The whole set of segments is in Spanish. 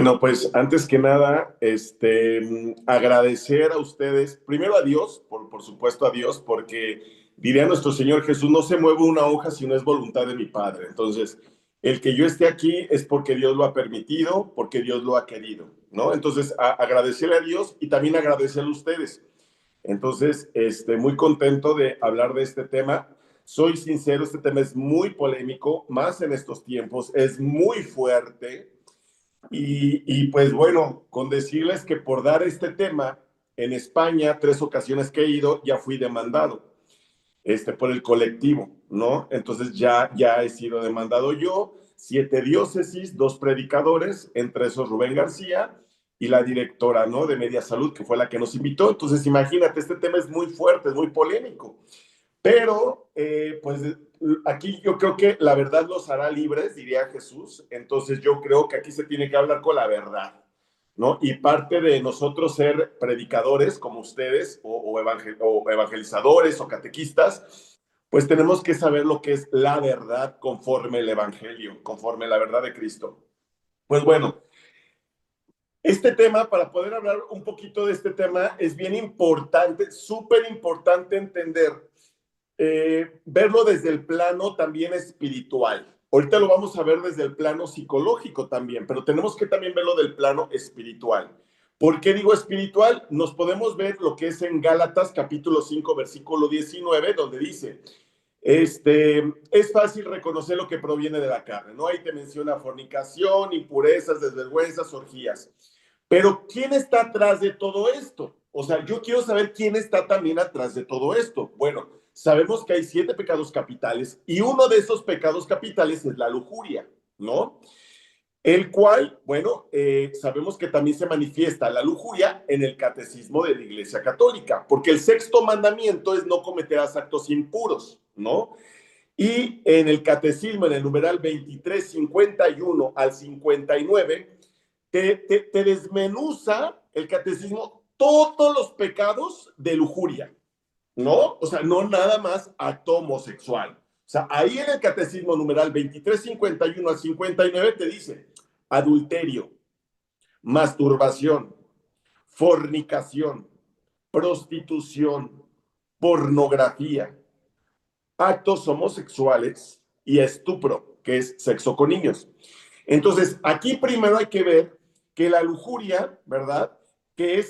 Bueno, pues antes que nada, agradecer a ustedes, primero a Dios, por supuesto a Dios, porque diría nuestro Señor Jesús, no se mueve una hoja si no es voluntad de mi Padre. Entonces, el que yo esté aquí es porque Dios lo ha permitido, porque Dios lo ha querido, ¿no? Entonces, agradecerle a Dios y también agradecerle a ustedes. Entonces, muy contento de hablar de este tema. Soy sincero, este tema es muy polémico, más en estos tiempos, es muy fuerte. Pues bueno, con decirles que por dar este tema, en España, 3 ocasiones que he ido, ya fui demandado, por el colectivo, ¿no? Entonces ya he sido demandado yo, 7 diócesis, 2 predicadores, entre esos Rubén García y la directora, ¿no? De Media Salud, que fue la que nos invitó. Entonces, imagínate, este tema es muy fuerte, es muy polémico. Pero, pues aquí yo creo que la verdad los hará libres, diría Jesús. Entonces yo creo que aquí se tiene que hablar con la verdad, ¿no? Y parte de nosotros ser predicadores como ustedes, o evangelizadores o catequistas, pues tenemos que saber lo que es la verdad conforme el Evangelio, conforme la verdad de Cristo. Pues bueno, este tema, para poder hablar un poquito de este tema, es bien importante, súper importante entender verlo desde el plano también espiritual. Ahorita lo vamos a ver desde el plano psicológico también, pero tenemos que también verlo del plano espiritual. ¿Por qué digo espiritual? Nos podemos ver lo que es en Gálatas capítulo 5, versículo 19, donde dice, es fácil reconocer lo que proviene de la carne, ¿no? Ahí te menciona fornicación, impurezas, desvergüenzas, orgías. Pero ¿quién está atrás de todo esto? O sea, yo quiero saber quién está también atrás de todo esto. Bueno, sabemos que hay 7 pecados capitales y uno de esos pecados capitales es la lujuria, ¿no? El cual, bueno, sabemos que también se manifiesta la lujuria en el catecismo de la Iglesia Católica, porque el sexto mandamiento es no cometerás actos impuros, ¿no? Y en el catecismo, en el numeral 2351 al 59, te desmenuza el catecismo todos los pecados de lujuria, ¿no? O sea, no nada más acto homosexual. O sea, ahí en el catecismo numeral 2351 al 59 te dice adulterio, masturbación, fornicación, prostitución, pornografía, actos homosexuales y estupro, que es sexo con niños. Entonces, aquí primero hay que ver que la lujuria, ¿verdad? Que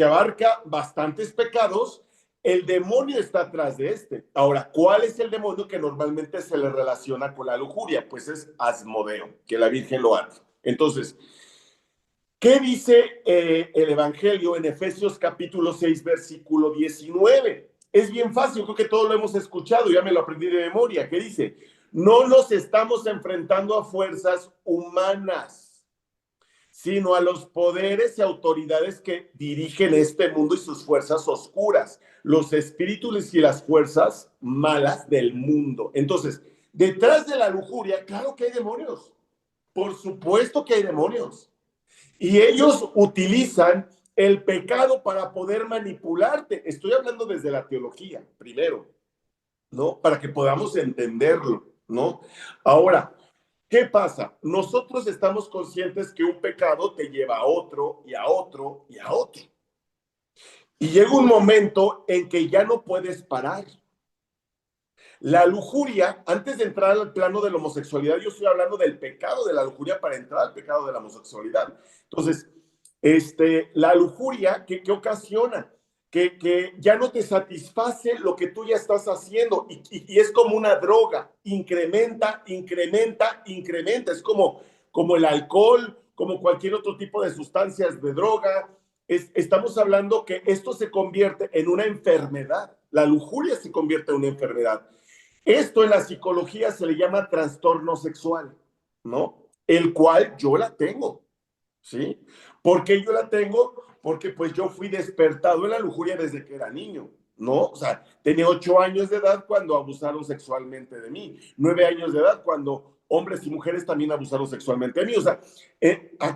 abarca bastantes pecados, el demonio está atrás de este. Ahora, ¿cuál es el demonio que normalmente se le relaciona con la lujuria? Pues es Asmodeo, que la Virgen lo hace. Entonces, ¿qué dice el Evangelio en Efesios capítulo 6, versículo 19? Es bien fácil, creo que todos lo hemos escuchado, ya me lo aprendí de memoria. ¿Qué dice? No nos estamos enfrentando a fuerzas humanas, sino a los poderes y autoridades que dirigen este mundo y sus fuerzas oscuras, los espíritus y las fuerzas malas del mundo. Entonces, detrás de la lujuria, claro que hay demonios. Por supuesto que hay demonios. Y ellos utilizan el pecado para poder manipularte. Estoy hablando desde la teología, primero, ¿no? Para que podamos entenderlo, ¿no? Ahora, ¿qué pasa? Nosotros estamos conscientes que un pecado te lleva a otro y a otro y a otro. Y llega un momento en que ya no puedes parar. La lujuria, antes de entrar al plano de la homosexualidad, yo estoy hablando del pecado de la lujuria para entrar al pecado de la homosexualidad. Entonces, la lujuria, ¿qué ocasiona? Que ya no te satisface lo que tú ya estás haciendo y es como una droga, incrementa, incrementa, incrementa. Es como el alcohol, como cualquier otro tipo de sustancias de droga. Estamos hablando que esto se convierte en una enfermedad. La lujuria se convierte en una enfermedad. Esto en la psicología se le llama trastorno sexual, ¿no? El cual yo la tengo, ¿sí? ¿Por qué yo la tengo? Porque pues yo fui despertado en la lujuria desde que era niño, ¿no? O sea, tenía 8 años de edad cuando abusaron sexualmente de mí, 9 años de edad cuando hombres y mujeres también abusaron sexualmente de mí. O sea,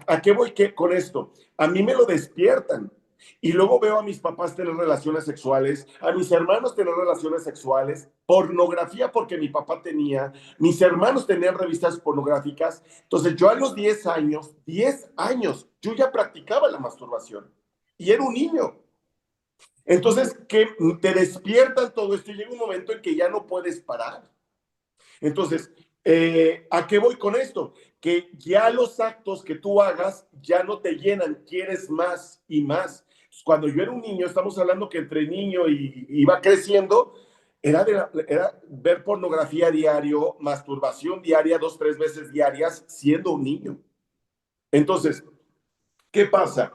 ¿a qué voy con esto? A mí me lo despiertan. Y luego veo a mis papás tener relaciones sexuales, a mis hermanos tener relaciones sexuales, pornografía porque mi papá tenía, mis hermanos tenían revistas pornográficas. Entonces yo a los 10 años, yo ya practicaba la masturbación y era un niño. Entonces, que te despiertan todo esto y llega un momento en que ya no puedes parar. Entonces, ¿a qué voy con esto? Que ya los actos que tú hagas ya no te llenan, quieres más y más. Cuando yo era un niño, estamos hablando que entre niño y iba creciendo, era ver pornografía diario, masturbación diaria, 2, 3 veces diarias, siendo un niño. Entonces, ¿qué pasa?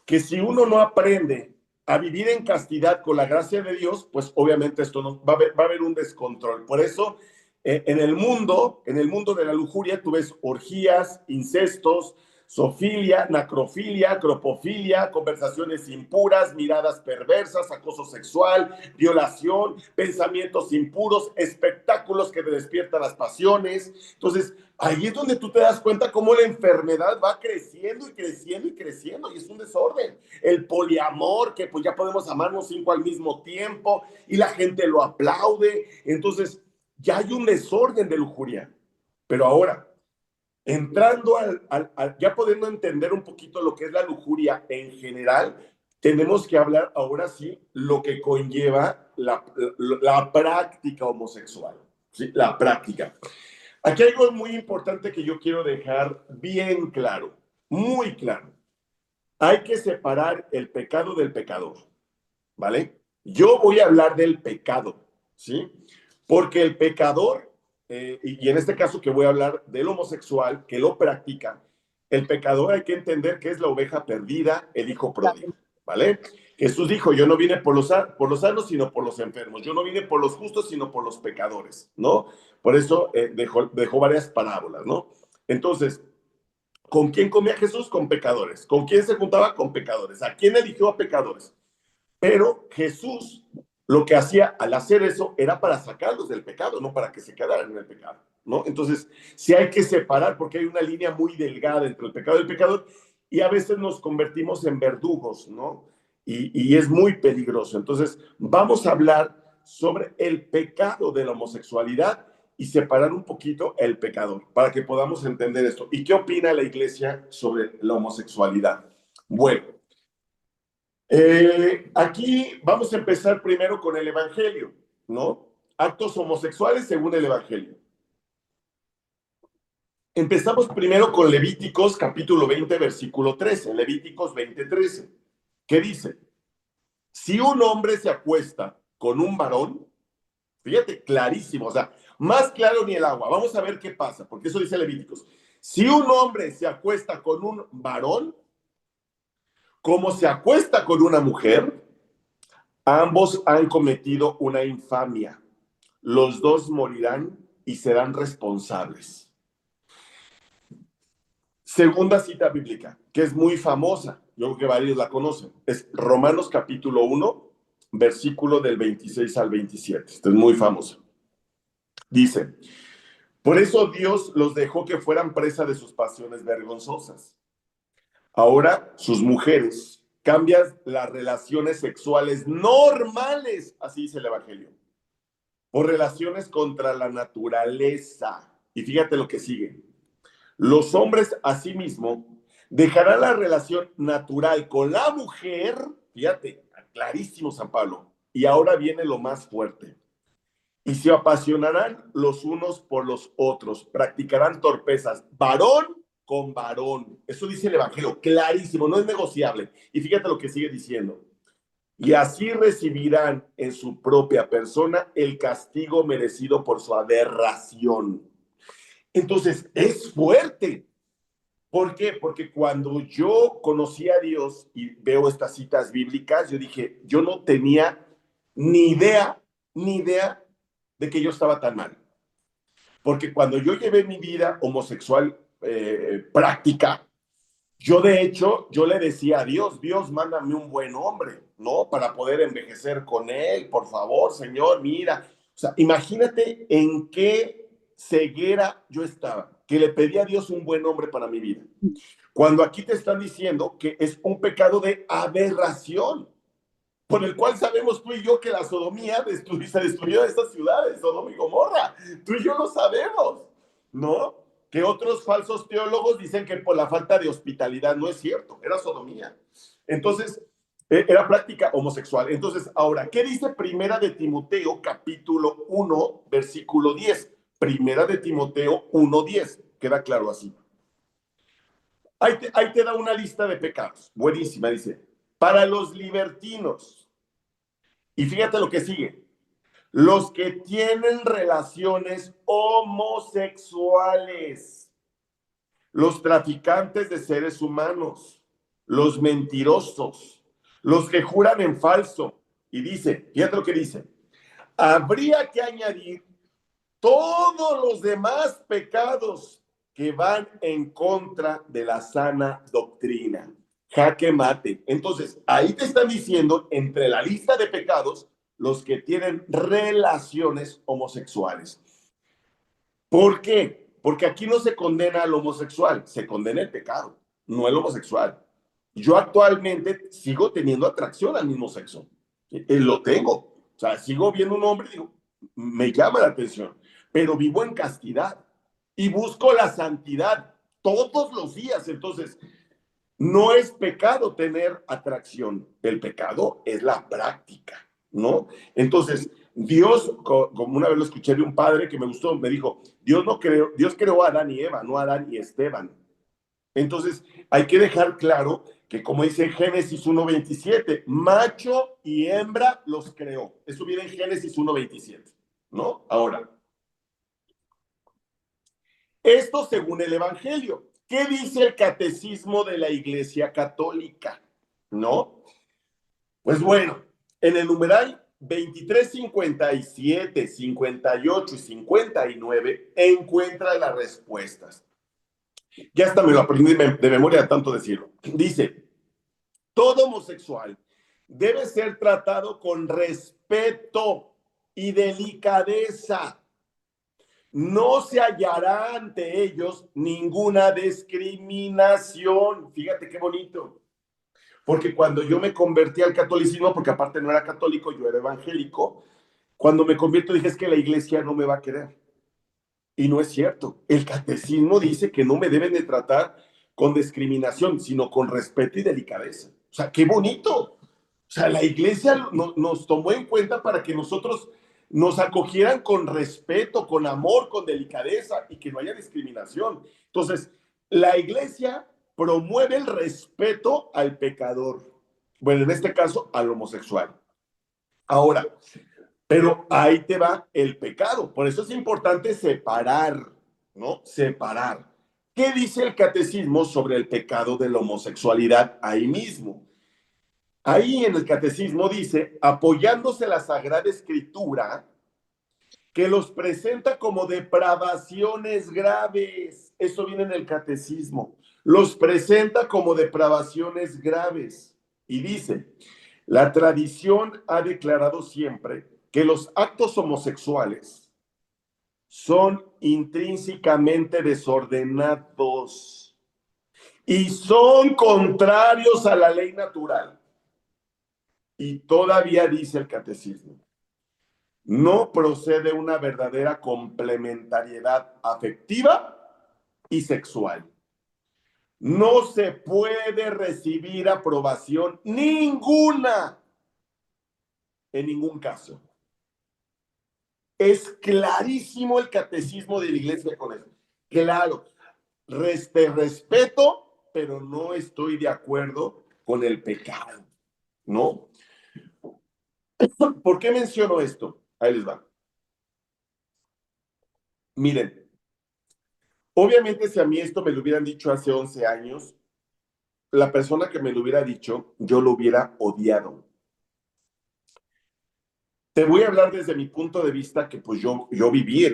Que si uno no aprende a vivir en castidad con la gracia de Dios, pues obviamente esto no, va a haber un descontrol. Por eso, en el mundo de la lujuria, tú ves orgías, incestos, zoofilia, necrofilia, acropofilia, conversaciones impuras, miradas perversas, acoso sexual, violación, pensamientos impuros, espectáculos que te despiertan las pasiones. Entonces, ahí es donde tú te das cuenta cómo la enfermedad va creciendo y creciendo y creciendo, y es un desorden. El poliamor, que pues ya podemos amarnos 5 al mismo tiempo, y la gente lo aplaude. Entonces, ya hay un desorden de lujuria. Pero ahora, entrando ya podemos entender un poquito lo que es la lujuria en general, tenemos que hablar ahora sí lo que conlleva la práctica homosexual, ¿sí? La práctica. Aquí hay algo muy importante que yo quiero dejar bien claro, muy claro. Hay que separar el pecado del pecador, ¿vale? Yo voy a hablar del pecado, ¿sí? Porque el pecador, y en este caso que voy a hablar del homosexual que lo practica, el pecador hay que entender que es la oveja perdida, el hijo pródigo, ¿vale? Jesús dijo, yo no vine por los sanos, sino por los enfermos. Yo no vine por los justos, sino por los pecadores, ¿no? Por eso dejó varias parábolas, ¿no? Entonces, ¿con quién comía Jesús? Con pecadores. ¿Con quién se juntaba? Con pecadores. ¿A quién eligió a pecadores? Pero Jesús lo que hacía al hacer eso era para sacarlos del pecado, no para que se quedaran en el pecado, ¿no? Entonces, sí hay que separar porque hay una línea muy delgada entre el pecado y el pecador y a veces nos convertimos en verdugos, ¿no? Y es muy peligroso. Entonces, vamos a hablar sobre el pecado de la homosexualidad y separar un poquito el pecador para que podamos entender esto. ¿Y qué opina la iglesia sobre la homosexualidad? Bueno, aquí vamos a empezar primero con el Evangelio, ¿no? Actos homosexuales según el Evangelio. Empezamos primero con Levíticos capítulo 20, versículo 13, Levíticos 20, 13, que dice, si un hombre se acuesta con un varón, fíjate, clarísimo, o sea, más claro ni el agua, vamos a ver qué pasa, porque eso dice Levíticos. Si un hombre se acuesta con un varón, como se acuesta con una mujer, ambos han cometido una infamia. Los dos morirán y serán responsables. Segunda cita bíblica, que es muy famosa, yo creo que varios la conocen, es Romanos capítulo 1, versículo del 26 al 27. Esto es muy famoso. Dice, por eso Dios los dejó que fueran presa de sus pasiones vergonzosas. Ahora sus mujeres cambian las relaciones sexuales normales, así dice el Evangelio, por relaciones contra la naturaleza. Y fíjate lo que sigue. Los hombres, asimismo, dejarán la relación natural con la mujer, fíjate, clarísimo San Pablo, y ahora viene lo más fuerte, y se apasionarán los unos por los otros, practicarán torpezas, varón con varón. Eso dice el Evangelio, clarísimo, no es negociable. Y fíjate lo que sigue diciendo. Y así recibirán en su propia persona el castigo merecido por su aberración. Entonces, es fuerte. ¿Por qué? Porque cuando yo conocí a Dios y veo estas citas bíblicas, yo dije, yo no tenía ni idea de que yo estaba tan mal. Porque cuando yo llevé mi vida homosexual práctica, yo de hecho, yo le decía a Dios, Dios, mándame un buen hombre, ¿no? Para poder envejecer con él, por favor, Señor, mira. O sea, imagínate en qué ceguera yo estaba. que le pedí a Dios un buen hombre para mi vida. Cuando aquí te están diciendo que es un pecado de aberración, por el cual sabemos tú y yo que la sodomía se destruyó de estas ciudades, Sodoma y Gomorra. Tú y yo lo sabemos, ¿no? Que otros falsos teólogos dicen que por la falta de hospitalidad no es cierto, era sodomía. Entonces, era práctica homosexual. Entonces, ahora, ¿qué dice Primera de Timoteo, capítulo 1, versículo 10? Primera de Timoteo 1:10. Queda claro así. Ahí te da una lista de pecados. Buenísima, dice. Para los libertinos. Y fíjate lo que sigue. Los que tienen relaciones homosexuales. Los traficantes de seres humanos. Los mentirosos. Los que juran en falso. Y dice, fíjate lo que dice. Habría que añadir todos los demás pecados que van en contra de la sana doctrina. Jaque mate. Entonces, ahí te están diciendo, entre la lista de pecados, los que tienen relaciones homosexuales. ¿Por qué? Porque aquí no se condena al homosexual, se condena el pecado, no el homosexual. Yo actualmente sigo teniendo atracción al mismo sexo. Lo tengo. O sea, sigo viendo un hombre y digo, me llama la atención, pero vivo en castidad y busco la santidad todos los días. Entonces, no es pecado tener atracción, el pecado es la práctica, ¿no? Entonces, Dios, como una vez lo escuché de un padre que me gustó, me dijo, Dios creó a Adán y Eva, no a Adán y Esteban. Entonces, hay que dejar claro que, como dice Génesis 1:27, macho y hembra los creó. Eso viene en Génesis 1:27, ¿no? Ahora, esto según el Evangelio. ¿Qué dice el Catecismo de la Iglesia Católica? ¿No? Pues bueno, en el numeral 23, 57, 58 y 59 encuentra las respuestas. Ya hasta me lo aprendí de memoria tanto decirlo. Dice, todo homosexual debe ser tratado con respeto y delicadeza. No se hallará ante ellos ninguna discriminación. Fíjate qué bonito. Porque cuando yo me convertí al catolicismo, porque aparte no era católico, yo era evangélico, cuando me convierto dije, es que la iglesia no me va a querer. Y no es cierto. El catecismo dice que no me deben de tratar con discriminación, sino con respeto y delicadeza. O sea, qué bonito. O sea, la iglesia nos tomó en cuenta para que nosotros nos acogieran con respeto, con amor, con delicadeza y que no haya discriminación. Entonces, la iglesia promueve el respeto al pecador. Bueno, en este caso, al homosexual. Ahora, pero ahí te va el pecado. Por eso es importante separar, ¿no? Separar. ¿Qué dice el catecismo sobre el pecado de la homosexualidad ahí mismo? Ahí en el catecismo dice, apoyándose la Sagrada Escritura, que los presenta como depravaciones graves. Eso viene en el catecismo. Los presenta como depravaciones graves. Y dice, la tradición ha declarado siempre que los actos homosexuales son intrínsecamente desordenados y son contrarios a la ley natural. Y todavía dice el catecismo, no procede una verdadera complementariedad afectiva y sexual. No se puede recibir aprobación ninguna en ningún caso. Es clarísimo el catecismo de la iglesia con eso. Claro, respeto, pero no estoy de acuerdo con el pecado, ¿no? ¿Por qué menciono esto? Ahí les va. Miren, obviamente si a mí esto me lo hubieran dicho hace 11 años, la persona que me lo hubiera dicho, yo lo hubiera odiado. Te voy a hablar desde mi punto de vista que pues yo viví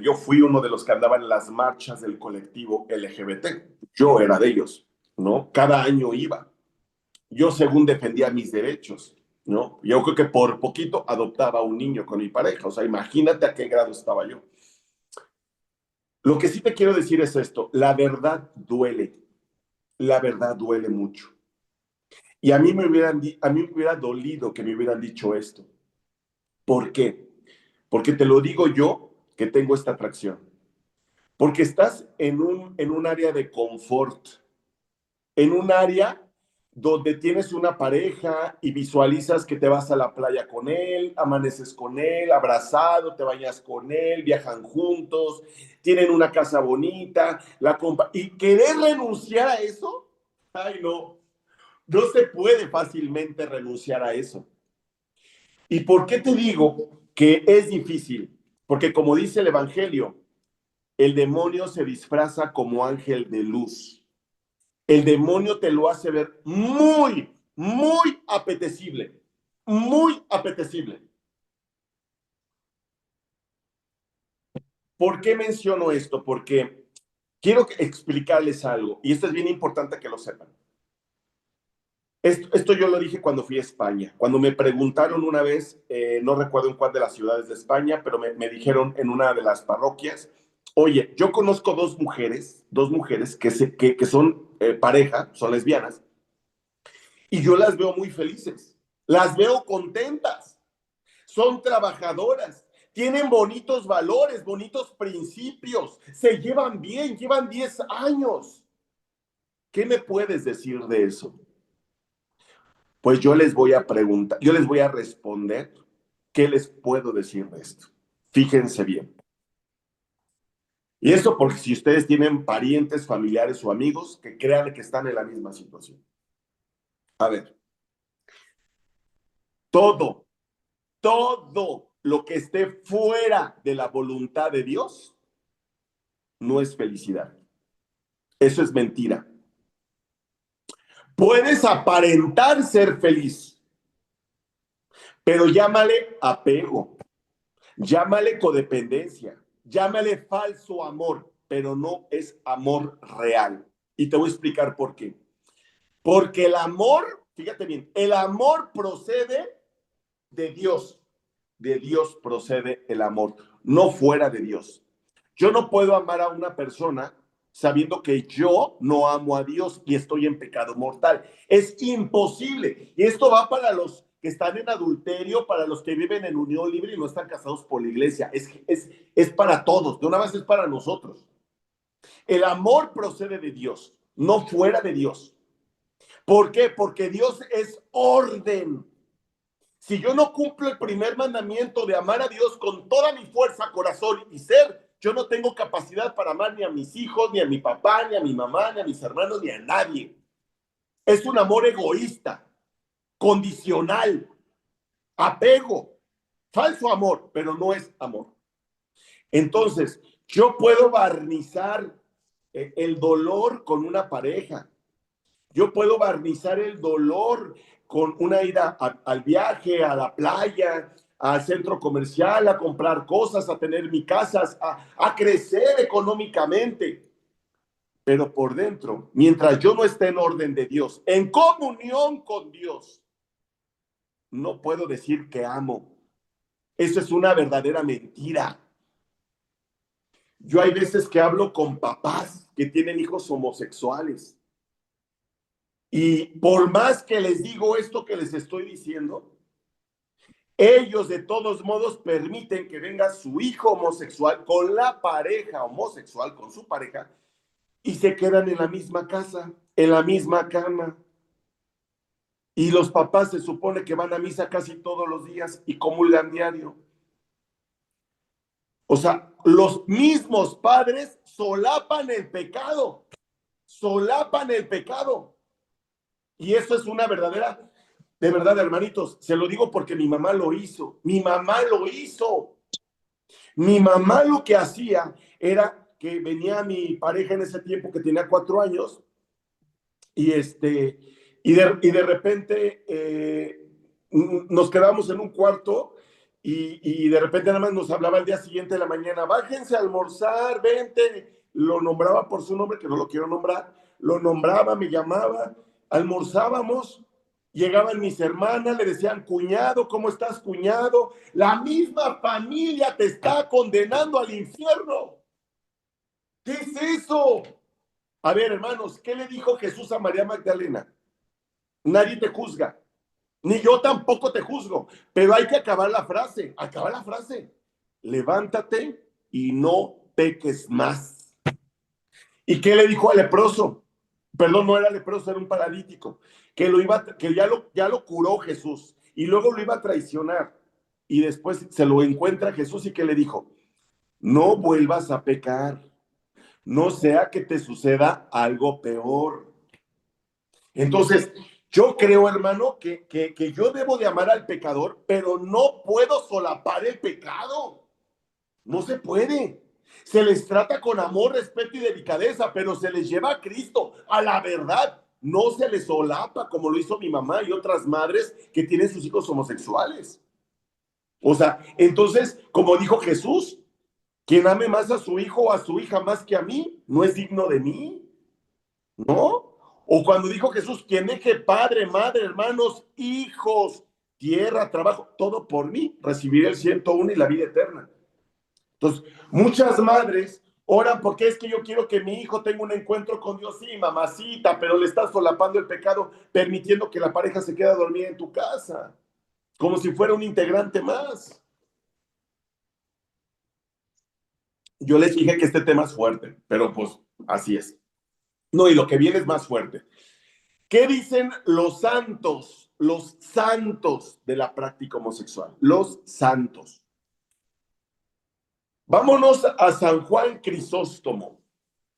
yo fui uno de los que andaba en las marchas del colectivo LGBT. Yo era de ellos, ¿no? Cada año iba. Yo según defendía mis derechos, ¿no? Yo creo que por poquito adoptaba a un niño con mi pareja. O sea, imagínate a qué grado estaba yo. Lo que sí te quiero decir es esto, la verdad duele mucho. Y a mí me hubiera dolido que me hubieran dicho esto. ¿Por qué? Porque te lo digo yo que tengo esta atracción. Porque estás en un área de confort, en un área donde tienes una pareja y visualizas que te vas a la playa con él, amaneces con él, abrazado, te bañas con él, viajan juntos, tienen una casa bonita, y querer renunciar a eso, ay no, no se puede fácilmente renunciar a eso. ¿Y por qué te digo que es difícil? Porque como dice el Evangelio, el demonio se disfraza como ángel de luz. El demonio te lo hace ver muy apetecible. Muy apetecible. ¿Por qué menciono esto? Porque quiero explicarles algo, y esto es bien importante que lo sepan. Esto yo lo dije cuando fui a España. Cuando me preguntaron una vez, no recuerdo en cuál de las ciudades de España, pero me dijeron en una de las parroquias, oye, yo conozco dos mujeres que son pareja, son lesbianas, y yo las veo muy felices, las veo contentas, son trabajadoras, tienen bonitos valores, bonitos principios, se llevan bien, llevan 10 años. ¿Qué me puedes decir de eso? Pues yo les voy a preguntar, yo les voy a responder qué les puedo decir de esto. Fíjense bien. Y eso porque si ustedes tienen parientes, familiares o amigos que crean que están en la misma situación. A ver, todo, todo lo que esté fuera de la voluntad de Dios no es felicidad. Eso es mentira. Puedes aparentar ser feliz, pero llámale apego, llámale codependencia, llámale falso amor, pero no es amor real. Y te voy a explicar por qué. Porque el amor, fíjate bien, el amor procede de Dios. De Dios procede el amor, no fuera de Dios. Yo no puedo amar a una persona sabiendo que yo no amo a Dios y estoy en pecado mortal. Es imposible. Y esto va para los que están en adulterio, para los que viven en unión libre y no están casados por la iglesia. Es para todos, de una vez es para nosotros. El amor procede de Dios, no fuera de Dios. ¿Por qué? Porque Dios es orden. Si yo no cumplo el primer mandamiento de amar a Dios con toda mi fuerza, corazón y ser, yo no tengo capacidad para amar ni a mis hijos, ni a mi papá, ni a mi mamá, ni a mis hermanos, ni a nadie. Es un amor egoísta, condicional, apego, falso amor, pero no es amor. Entonces, yo puedo barnizar el dolor con una pareja. Yo puedo barnizar el dolor con una ida al viaje, a la playa, al centro comercial, a comprar cosas, a tener mi casa, a crecer económicamente. Pero por dentro, mientras yo no esté en orden de Dios, en comunión con Dios, no puedo decir que amo. Eso es una verdadera mentira. Yo hay veces que hablo con papás que tienen hijos homosexuales. Y por más que les digo esto que les estoy diciendo, ellos de todos modos permiten que venga su hijo homosexual con la pareja homosexual, con su pareja, y se quedan en la misma casa, en la misma cama. Y los papás se supone que van a misa casi todos los días y comulgan diario. O sea, los mismos padres solapan el pecado, solapan el pecado. Y eso es una verdadera, de verdad, hermanitos, se lo digo porque mi mamá lo hizo, mi mamá lo hizo. Mi mamá lo que hacía era que venía mi pareja en ese tiempo que tenía 4 años y, y de repente nos quedábamos en un cuarto y de repente nada más nos hablaba el día siguiente de la mañana, bájense a almorzar, vente, lo nombraba por su nombre, que no lo quiero nombrar, lo nombraba, me llamaba, almorzábamos. Llegaban mis hermanas, le decían, cuñado, ¿cómo estás, cuñado? La misma familia te está condenando al infierno. ¿Qué es eso? A ver, hermanos, ¿qué le dijo Jesús a María Magdalena? Nadie te juzga, ni yo tampoco te juzgo, pero hay que acabar la frase. Acaba la frase. Levántate y no peques más. ¿Y qué le dijo al leproso? Perdón, no era leproso, era un paralítico, que ya lo curó Jesús y luego lo iba a traicionar. Y después se lo encuentra Jesús y que le dijo, no vuelvas a pecar, no sea que te suceda algo peor. Entonces, yo creo, hermano, que yo debo de amar al pecador, pero no puedo solapar el pecado. No se puede. Se les trata con amor, respeto y delicadeza, pero se les lleva a Cristo, a la verdad. No se les solapa como lo hizo mi mamá y otras madres que tienen sus hijos homosexuales. O sea, entonces, como dijo Jesús, quien ame más a su hijo o a su hija más que a mí, no es digno de mí, ¿no? O cuando dijo Jesús, quien deje padre, madre, hermanos, hijos, tierra, trabajo, todo por mí, recibiré el 101 y la vida eterna. Entonces, muchas madres oran porque es que yo quiero que mi hijo tenga un encuentro con Dios, sí, mamacita, pero le estás solapando el pecado, permitiendo que la pareja se quede a dormir en tu casa, como si fuera un integrante más. Yo les dije que este tema es fuerte, pero pues así es. No, y lo que viene es más fuerte. ¿Qué dicen los santos de la práctica homosexual? Los santos. Vámonos a San Juan Crisóstomo.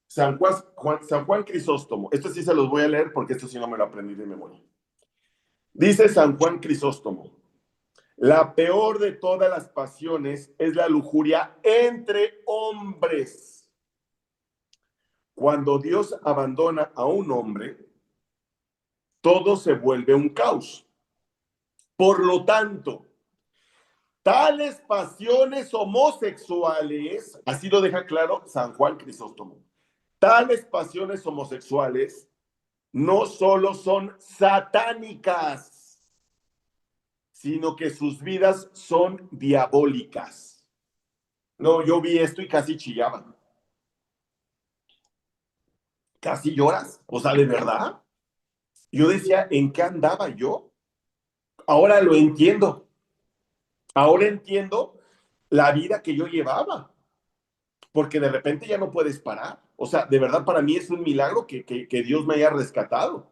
San Juan Crisóstomo. Esto sí se los voy a leer porque esto sí no me lo aprendí de memoria. Dice San Juan Crisóstomo, la peor de todas las pasiones es la lujuria entre hombres. Cuando Dios abandona a un hombre, todo se vuelve un caos. Por lo tanto, tales pasiones homosexuales, así lo deja claro San Juan Crisóstomo, tales pasiones homosexuales no solo son satánicas, sino que sus vidas son diabólicas. No, yo vi esto y casi chillaba. Casi lloras. O sea, de verdad. Yo decía, ¿en qué andaba yo? Ahora lo entiendo. Ahora entiendo la vida que yo llevaba. Porque de repente ya no puedes parar. O sea, de verdad para mí es un milagro que Dios me haya rescatado.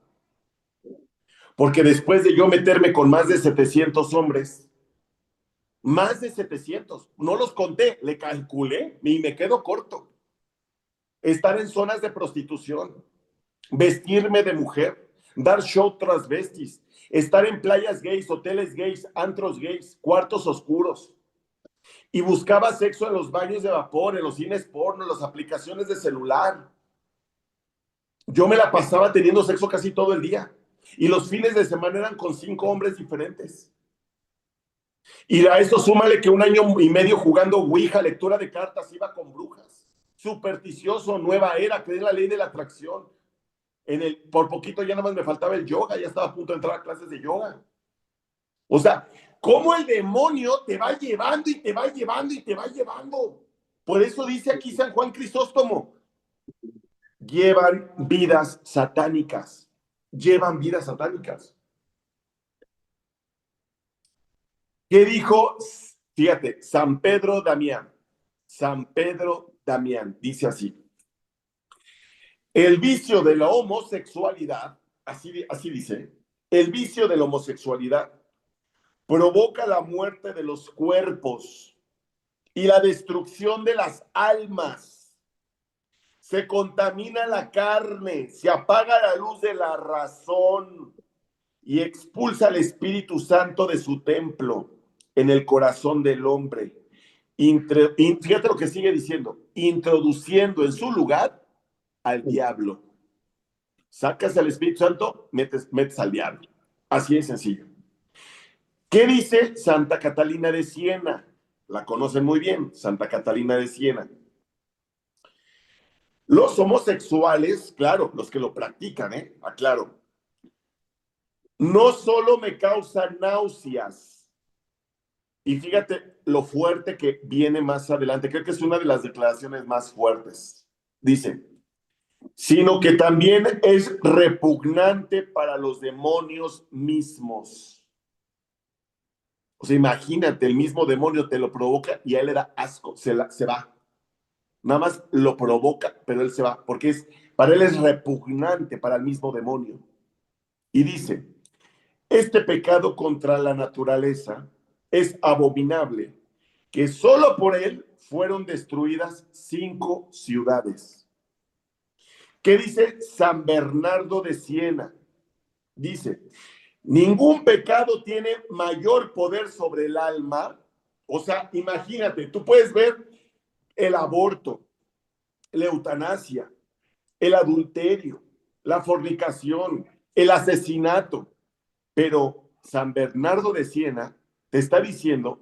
Porque después de yo meterme con más de 700 hombres, más de 700, no los conté, le calculé y me quedo corto. Estar en zonas de prostitución, vestirme de mujer, dar show transvestis, estar en playas gays, hoteles gays, antros gays, cuartos oscuros. Y buscaba sexo en los baños de vapor, en los cines porno, en las aplicaciones de celular. Yo me la pasaba teniendo sexo casi todo el día. Y los fines de semana eran con 5 hombres diferentes. Y a eso súmale que un año y medio jugando Ouija, lectura de cartas, iba con brujas. Supersticioso, nueva era, creí en la ley de la atracción. Por poquito ya nada más me faltaba el yoga, ya estaba a punto de entrar a clases de yoga. O sea, cómo el demonio te va llevando y te va llevando y te va llevando. Por eso dice aquí San Juan Crisóstomo, llevan vidas satánicas, llevan vidas satánicas. ¿Qué dijo? Fíjate, San Pedro Damián. San Pedro Damián dice así: el vicio de la homosexualidad, así dice, el vicio de la homosexualidad provoca la muerte de los cuerpos y la destrucción de las almas. Se contamina la carne, se apaga la luz de la razón y expulsa al Espíritu Santo de su templo en el corazón del hombre. Fíjate lo que sigue diciendo, introduciendo en su lugar al diablo. Sacas al Espíritu Santo, metes al diablo. Así de sencillo. ¿Qué dice Santa Catalina de Siena? La conocen muy bien, Santa Catalina de Siena. Los homosexuales, claro, los que lo practican, aclaro, no solo me causan náuseas, y fíjate lo fuerte que viene más adelante, creo que es una de las declaraciones más fuertes. Dice, sino que también es repugnante para los demonios mismos. O sea, imagínate, el mismo demonio te lo provoca y a él le da asco, se va. Nada más lo provoca, pero él se va, porque para él es repugnante para el mismo demonio. Y dice, este pecado contra la naturaleza es abominable, que solo por él fueron destruidas 5 ciudades. ¿Qué dice San Bernardo de Siena? Dice, ningún pecado tiene mayor poder sobre el alma. O sea, imagínate, tú puedes ver el aborto, la eutanasia, el adulterio, la fornicación, el asesinato. Pero San Bernardo de Siena te está diciendo,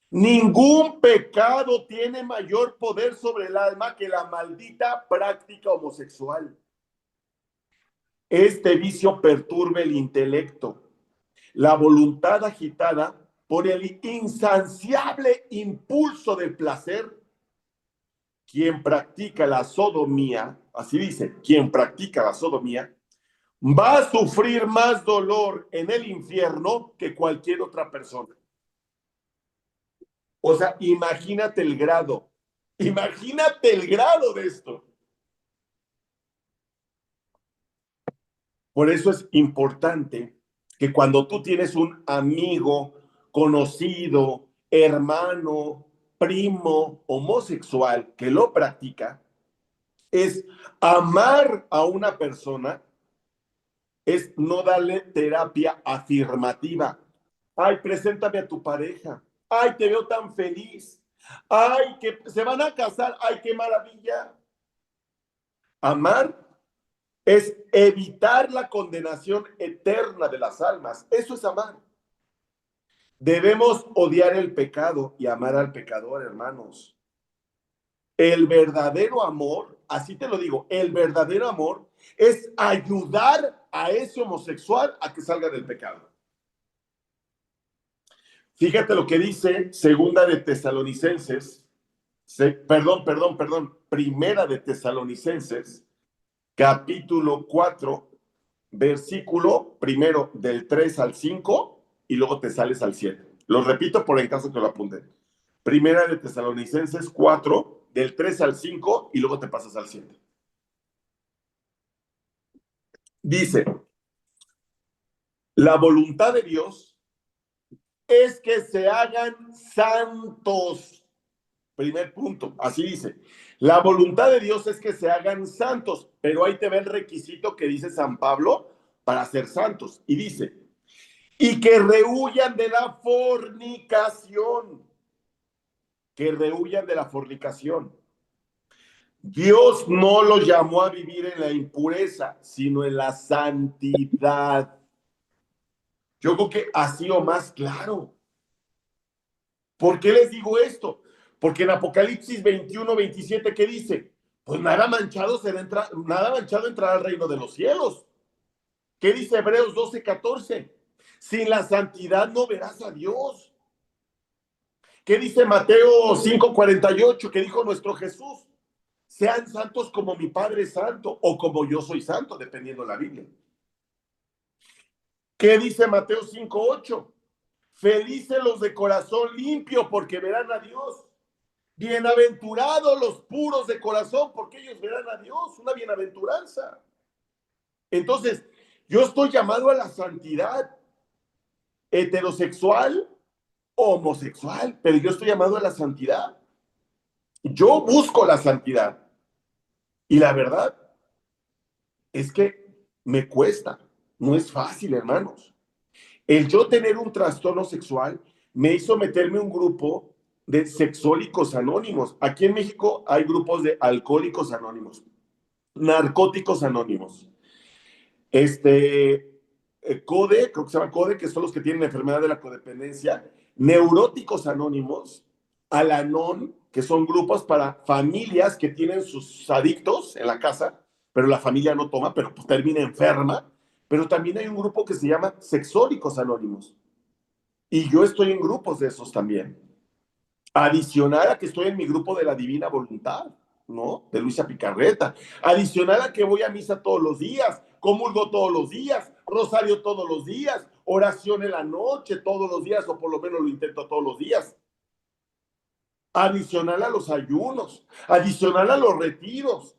ningún pecado tiene mayor poder sobre el alma que la maldita práctica homosexual. Este vicio perturba el intelecto, la voluntad agitada por el insaciable impulso del placer. Quien practica la sodomía, así dice, quien practica la sodomía, va a sufrir más dolor en el infierno que cualquier otra persona. O sea, imagínate el grado de esto. Por eso es importante que cuando tú tienes un amigo, conocido, hermano, primo, homosexual que lo practica, es amar a una persona, es no darle terapia afirmativa. Ay, preséntame a tu pareja. Ay, te veo tan feliz. Ay, que se van a casar. Ay, qué maravilla. Amar es evitar la condenación eterna de las almas. Eso es amar. Debemos odiar el pecado y amar al pecador, hermanos. El verdadero amor, así te lo digo, el verdadero amor es ayudar a ese homosexual a que salga del pecado. Fíjate lo que dice Segunda de Tesalonicenses, Primera de Tesalonicenses, capítulo 4, versículo primero del 3 al 5 y luego te sales al 7. Lo repito por en caso que lo apunten. Primera de Tesalonicenses 4, del 3 al 5 y luego te pasas al 7. Dice, la voluntad de Dios es que se hagan santos. Primer punto, así dice. La voluntad de Dios es que se hagan santos, pero ahí te ve el requisito que dice San Pablo para ser santos. Y dice, y que rehuyan de la fornicación, que rehuyan de la fornicación. Dios no los llamó a vivir en la impureza, sino en la santidad. Yo creo que así o más claro. ¿Por qué les digo esto? Porque en Apocalipsis 21-27, ¿qué dice? Pues nada manchado entrará al reino de los cielos. ¿Qué dice Hebreos 12-14? Sin la santidad no verás a Dios. ¿Qué dice Mateo 5:48? ¿Qué dijo nuestro Jesús? Sean santos como mi Padre es santo o como yo soy santo, dependiendo de la Biblia. ¿Qué dice Mateo 5:8? Felices los de corazón limpio porque verán a Dios. Bienaventurados los puros de corazón porque ellos verán a Dios. Una bienaventuranza. Entonces, yo estoy llamado a la santidad heterosexual o homosexual, pero yo estoy llamado a la santidad. Yo busco la santidad. Y la verdad es que me cuesta. No es fácil, hermanos. El yo tener un trastorno sexual me hizo meterme en un grupo de sexólicos anónimos. Aquí en México hay grupos de alcohólicos anónimos, narcóticos anónimos, CODE, creo que se llama CODE, que son los que tienen la enfermedad de la codependencia, neuróticos anónimos, Al-Anon, que son grupos para familias que tienen sus adictos en la casa, pero la familia no toma, pero pues termina enferma. Pero también hay un grupo que se llama Sexólicos Anónimos. Y yo estoy en grupos de esos también. Adicional a que estoy en mi grupo de la Divina Voluntad. ¿no? De Luisa Picarreta. Adicional a que voy a misa todos los días, comulgo todos los días, rosario todos los días, oración en la noche todos los días, o por lo menos lo intento todos los días. Adicional a los ayunos, adicional a los retiros,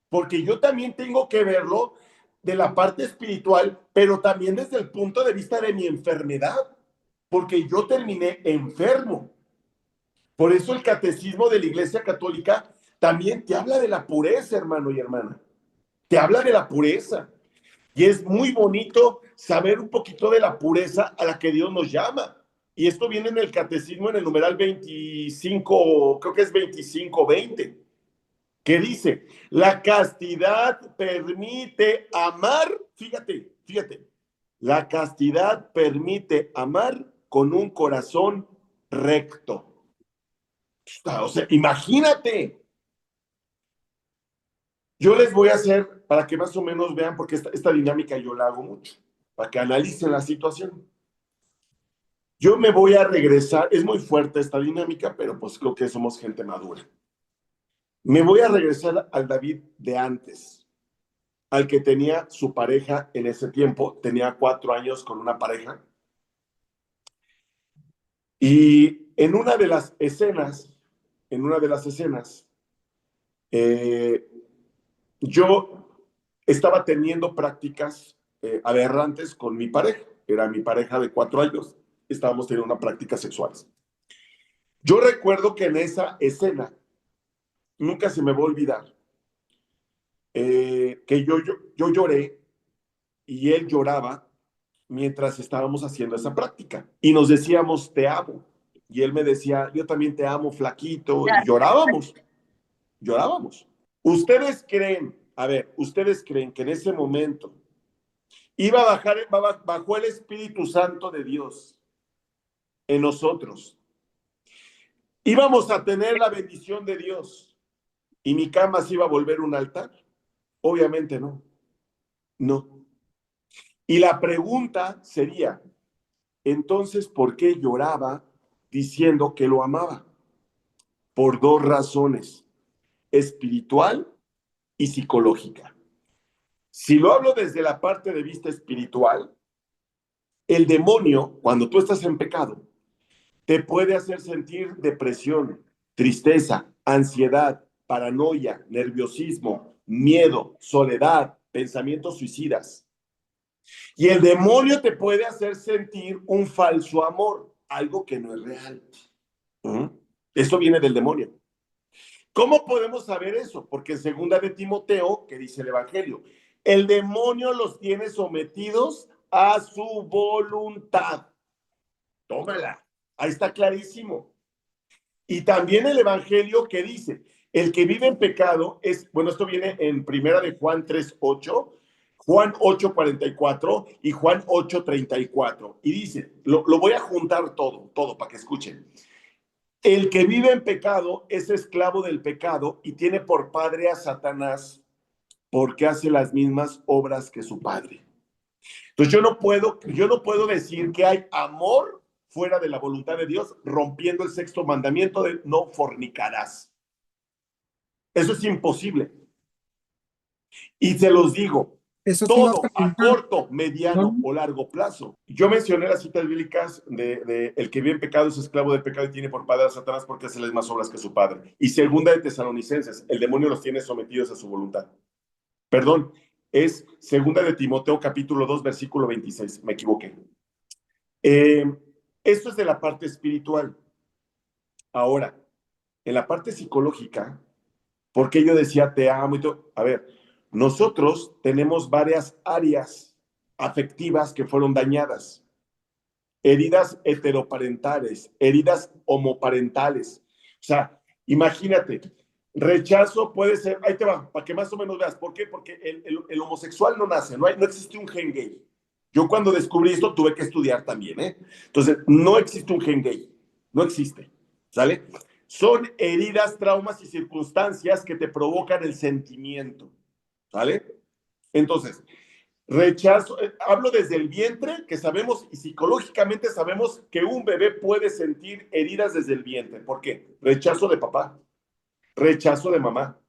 porque yo también tengo que verlo de la parte espiritual, pero también desde el punto de vista de mi enfermedad, porque yo terminé enfermo. Por eso el catecismo de la Iglesia Católica también te habla de la pureza, hermano y hermana. Te habla de la pureza. Y es muy bonito saber un poquito de la pureza a la que Dios nos llama. Y esto viene en el catecismo en el numeral 25, creo que es 25-20, que dice, la castidad permite amar, fíjate, la castidad permite amar con un corazón recto. O sea, imagínate. Yo les voy a hacer, para que más o menos vean, porque esta dinámica yo la hago mucho, para que analicen la situación. Yo me voy a regresar, es muy fuerte esta dinámica, pero pues creo que somos gente madura. Me voy a regresar al David de antes, al que tenía su pareja en ese tiempo, tenía 4 años con una pareja, y en una de las escenas, eh, yo estaba teniendo prácticas aberrantes con mi pareja. Era mi pareja de 4 años. Estábamos teniendo una práctica sexuales. Yo recuerdo que en esa escena, nunca se me va a olvidar, que yo lloré y él lloraba mientras estábamos haciendo esa práctica. Y nos decíamos, te amo. Y él me decía, yo también te amo, flaquito. Y llorábamos. Ustedes creen que en ese momento bajó el Espíritu Santo de Dios en nosotros? Íbamos a tener la bendición de Dios y mi cama se iba a volver un altar. Obviamente no, no. Y la pregunta sería, entonces, ¿por qué lloraba diciendo que lo amaba? Por 2 razones, espiritual y psicológica. Si lo hablo desde la parte de vista espiritual, el demonio, cuando tú estás en pecado, te puede hacer sentir depresión, tristeza, ansiedad, paranoia, nerviosismo, miedo, soledad, pensamientos suicidas. Y el demonio te puede hacer sentir un falso amor, algo que no es real. Eso viene del demonio. ¿Cómo podemos saber eso? Porque en segunda de Timoteo, que dice el Evangelio, el demonio los tiene sometidos a su voluntad. Tómala. Ahí está clarísimo. Y también el Evangelio que dice, el que vive en pecado es, bueno, esto viene en primera de Juan 3:8, Juan 8:44 y Juan 8:34. Y dice, lo voy a juntar todo para que escuchen. El que vive en pecado es esclavo del pecado y tiene por padre a Satanás porque hace las mismas obras que su padre. Entonces yo no puedo decir que hay amor fuera de la voluntad de Dios, rompiendo el 6.º mandamiento de no fornicarás. Eso es imposible. Y se los digo, Eso te iba a todo a preguntar, corto, mediano ¿no? o largo plazo. Yo mencioné las citas bíblicas de el que vive en pecado es esclavo del pecado y tiene por padre a Satanás porque hace las más obras que su padre. Y segunda de Tesalonicenses, el demonio los tiene sometidos a su voluntad. Perdón, es segunda de Timoteo capítulo 2 versículo 26, me equivoqué. Esto es de la parte espiritual. Ahora, en la parte psicológica, porque yo decía te amo y todo. A ver, nosotros tenemos varias áreas afectivas que fueron dañadas. Heridas heteroparentales, heridas homoparentales. O sea, imagínate, rechazo puede ser, ahí te va, para que más o menos veas. ¿Por qué? Porque el homosexual no nace, no existe un gen gay. Yo cuando descubrí esto tuve que estudiar también, ¿eh? Entonces, no existe un gen gay, no existe, ¿sale? Son heridas, traumas y circunstancias que te provocan el sentimiento, ¿sale? Entonces, rechazo, hablo desde el vientre, que sabemos y psicológicamente sabemos que un bebé puede sentir heridas desde el vientre. ¿Por qué? Rechazo de papá, Rechazo de mamá.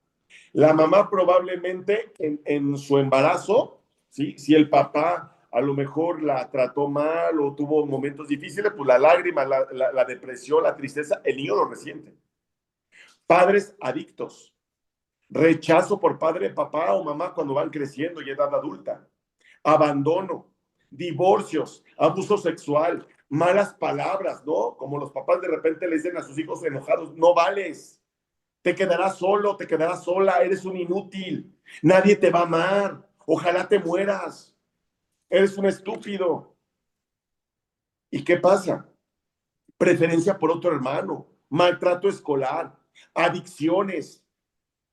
La mamá probablemente en su embarazo, ¿sí? Si el papá a lo mejor la trató mal o tuvo momentos difíciles, pues la lágrima, la depresión, la tristeza, el niño lo resiente. Padres adictos. Rechazo por padre, papá o mamá cuando van creciendo y edad adulta. Abandono, divorcios, abuso sexual, malas palabras, ¿no? Como los papás de repente le dicen a sus hijos enojados, no vales, te quedarás solo, te quedarás sola, eres un inútil, nadie te va a amar, ojalá te mueras, eres un estúpido. ¿Y qué pasa? Preferencia por otro hermano, maltrato escolar, adicciones.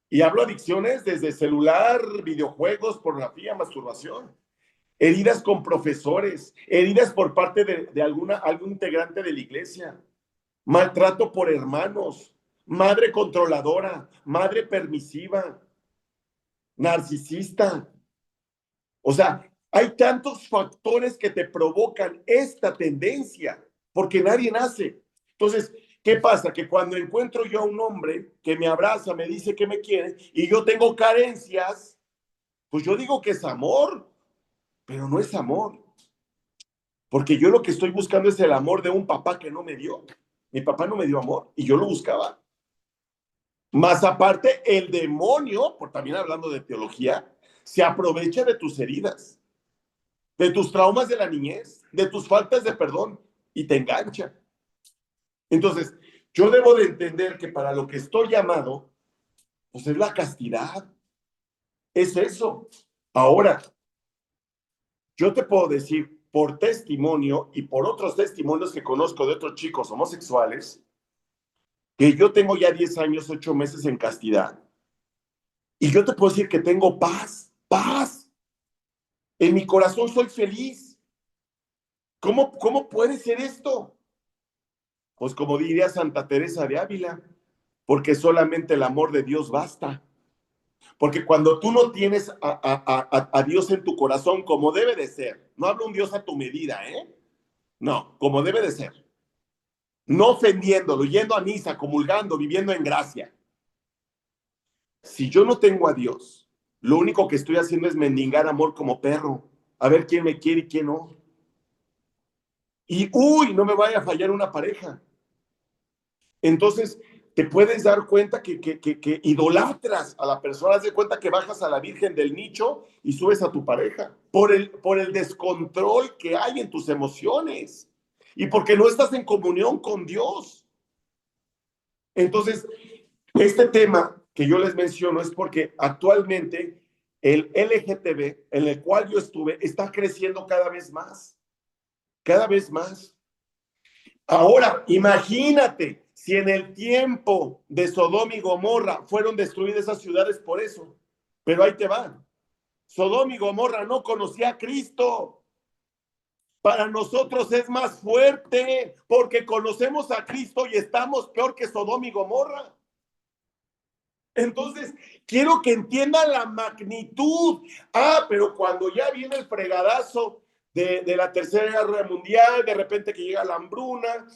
Y hablo adicciones desde celular, videojuegos, pornografía, masturbación. Heridas con profesores, heridas por parte de algún integrante de la iglesia, maltrato por hermanos, madre controladora, madre permisiva, narcisista. O sea, hay tantos factores que te provocan esta tendencia, porque nadie nace. Entonces, ¿qué pasa? Que cuando encuentro yo a un hombre que me abraza, me dice que me quiere, y yo tengo carencias, pues yo digo que es amor, pero no es amor. Porque yo lo que estoy buscando es el amor de un papá que no me dio. Mi papá no me dio amor y yo lo buscaba. Más aparte, el demonio, por también hablando de teología, se aprovecha de tus heridas, de tus traumas de la niñez, de tus faltas de perdón y te engancha. Entonces, yo debo de entender que para lo que estoy llamado, pues es la castidad, es eso. Ahora, yo te puedo decir por testimonio y por otros testimonios que conozco de otros chicos homosexuales, que yo tengo ya 10 años, 8 meses en castidad. Y yo te puedo decir que tengo paz, paz. En mi corazón soy feliz. ¿Cómo puede ser esto? Pues como diría Santa Teresa de Ávila, porque solamente el amor de Dios basta. Porque cuando tú no tienes a Dios en tu corazón como debe de ser, no hablo un Dios a tu medida, ¿eh? No, como debe de ser. No ofendiéndolo, yendo a misa, comulgando, viviendo en gracia. Si yo no tengo a Dios, lo único que estoy haciendo es mendigar amor como perro, a ver quién me quiere y quién no. Y uy, no me vaya a fallar una pareja. Entonces, te puedes dar cuenta que idolatras a la persona, haz de cuenta que bajas a la Virgen del nicho y subes a tu pareja por el descontrol que hay en tus emociones y porque no estás en comunión con Dios. Entonces, este tema que yo les menciono es porque actualmente el LGTB en el cual yo estuve está creciendo cada vez más, cada vez más. Ahora, imagínate si en el tiempo de Sodoma y Gomorra fueron destruidas esas ciudades por eso. Pero ahí te van. Sodoma y Gomorra no conocía a Cristo. Para nosotros es más fuerte porque conocemos a Cristo y estamos peor que Sodoma y Gomorra. Entonces, quiero que entiendan la magnitud. Pero cuando ya viene el fregadazo de la Tercera Guerra Mundial, de repente que llega la hambruna,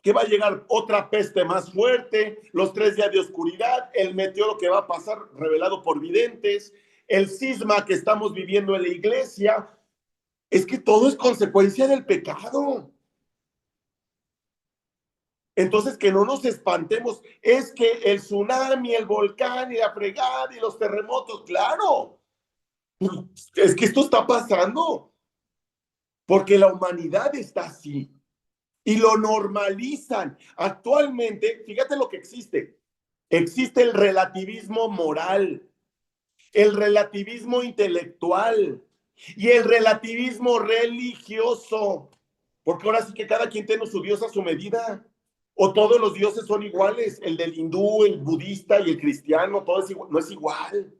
que va a llegar otra peste más fuerte, los 3 días de oscuridad, el meteoro que va a pasar revelado por videntes, el cisma que estamos viviendo en la iglesia, es que todo es consecuencia del pecado. Entonces, que no nos espantemos, es que el tsunami, el volcán y la fregada y los terremotos, claro, es que esto está pasando, porque la humanidad está así y lo normalizan. Actualmente, fíjate lo que existe. Existe el relativismo moral, el relativismo intelectual y el relativismo religioso, porque ahora sí que cada quien tiene su Dios a su medida. O todos los dioses son iguales, el del hindú, el budista y el cristiano, todo es igual. No es igual,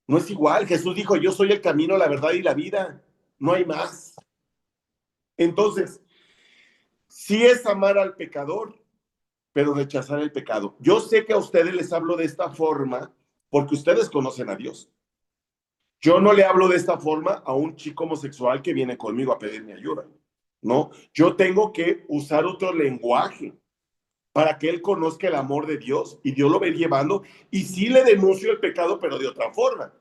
no es igual. Jesús dijo, yo soy el camino, la verdad y la vida, no hay más. Entonces, sí es amar al pecador, pero rechazar el pecado. Yo sé que a ustedes les hablo de esta forma porque ustedes conocen a Dios. Yo no le hablo de esta forma a un chico homosexual que viene conmigo a pedirme ayuda, ¿no? Yo tengo que usar otro lenguaje. para que él conozca el amor de Dios y Dios lo ve llevando. Y sí le denuncio el pecado, pero de otra forma.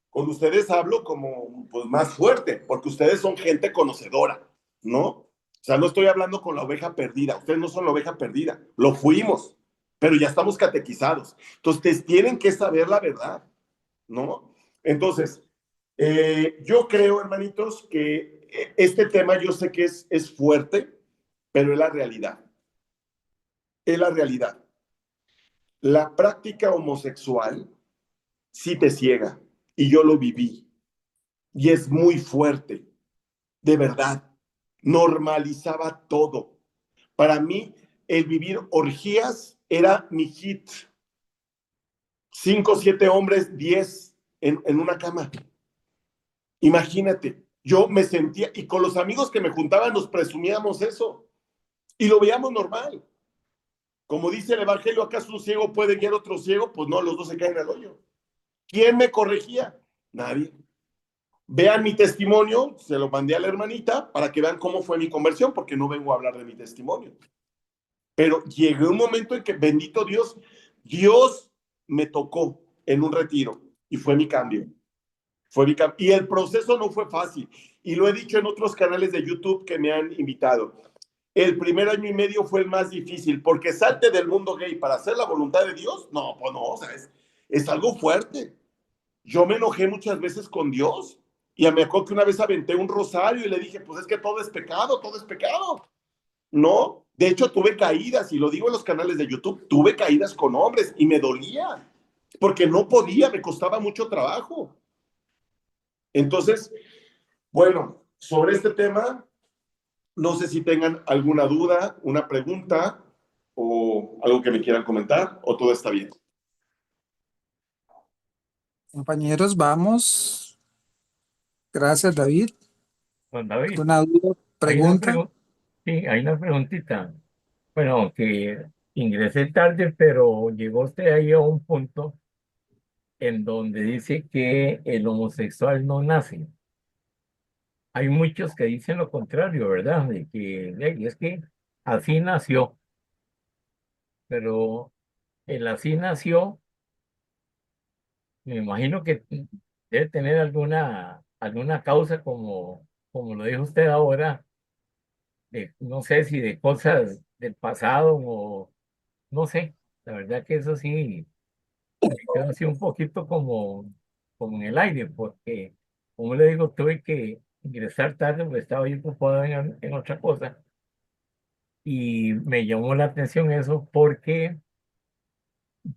Con ustedes hablo como pues, más fuerte, porque ustedes son gente conocedora, ¿no? O sea, no estoy hablando con la oveja perdida. Ustedes no son la oveja perdida. Lo fuimos, pero ya estamos catequizados. Entonces, tienen que saber la verdad, ¿no? Entonces, yo creo, hermanitos, que este tema yo sé que es fuerte, pero es la realidad. Es la realidad. La práctica homosexual sí te ciega y yo lo viví y es muy fuerte, de verdad. Normalizaba todo. Para mí, el vivir orgías era mi hit. 5, 7 hombres, 10 en una cama. Imagínate, yo me sentía, y con los amigos que me juntaban nos presumíamos eso y lo veíamos normal. Como dice el Evangelio, ¿acaso un ciego puede guiar a otro ciego? Pues no, los dos se caen al hoyo. ¿Quién me corregía? Nadie. Vean mi testimonio, se lo mandé a la hermanita para que vean cómo fue mi conversión, porque no vengo a hablar de mi testimonio. Pero llegué un momento en que, bendito Dios, Dios me tocó en un retiro y fue mi cambio. Y el proceso no fue fácil. Y lo he dicho en otros canales de YouTube que me han invitado. El primer año y medio fue el más difícil, porque salte del mundo gay para hacer la voluntad de Dios, no, pues no, o sea, es algo fuerte. Yo me enojé muchas veces con Dios y me acuerdo que una vez aventé un rosario y le dije, pues es que todo es pecado, todo es pecado. No, de hecho tuve caídas y lo digo en los canales de YouTube, tuve caídas con hombres y me dolía porque no podía, me costaba mucho trabajo. Entonces, bueno, sobre este tema, no sé si tengan alguna duda, una pregunta o algo que me quieran comentar o todo está bien. Compañeros, vamos. Gracias, David. Juan David, ¿Alguna duda, hay una pregunta? pregunta, sí, hay una preguntita. Bueno, que ingresé tarde, pero llegó usted ahí a un punto en donde dice que el homosexual no nace. Hay muchos que dicen lo contrario, ¿verdad? De que es que así nació, pero el así nació, me imagino que debe tener alguna causa como lo dijo usted ahora, no sé si de cosas del pasado o no sé, la verdad que eso sí, me quedo así un poquito como en el aire, porque, como le digo, tuve que ingresar tarde porque estaba yo ocupado en otra cosa y me llamó la atención eso porque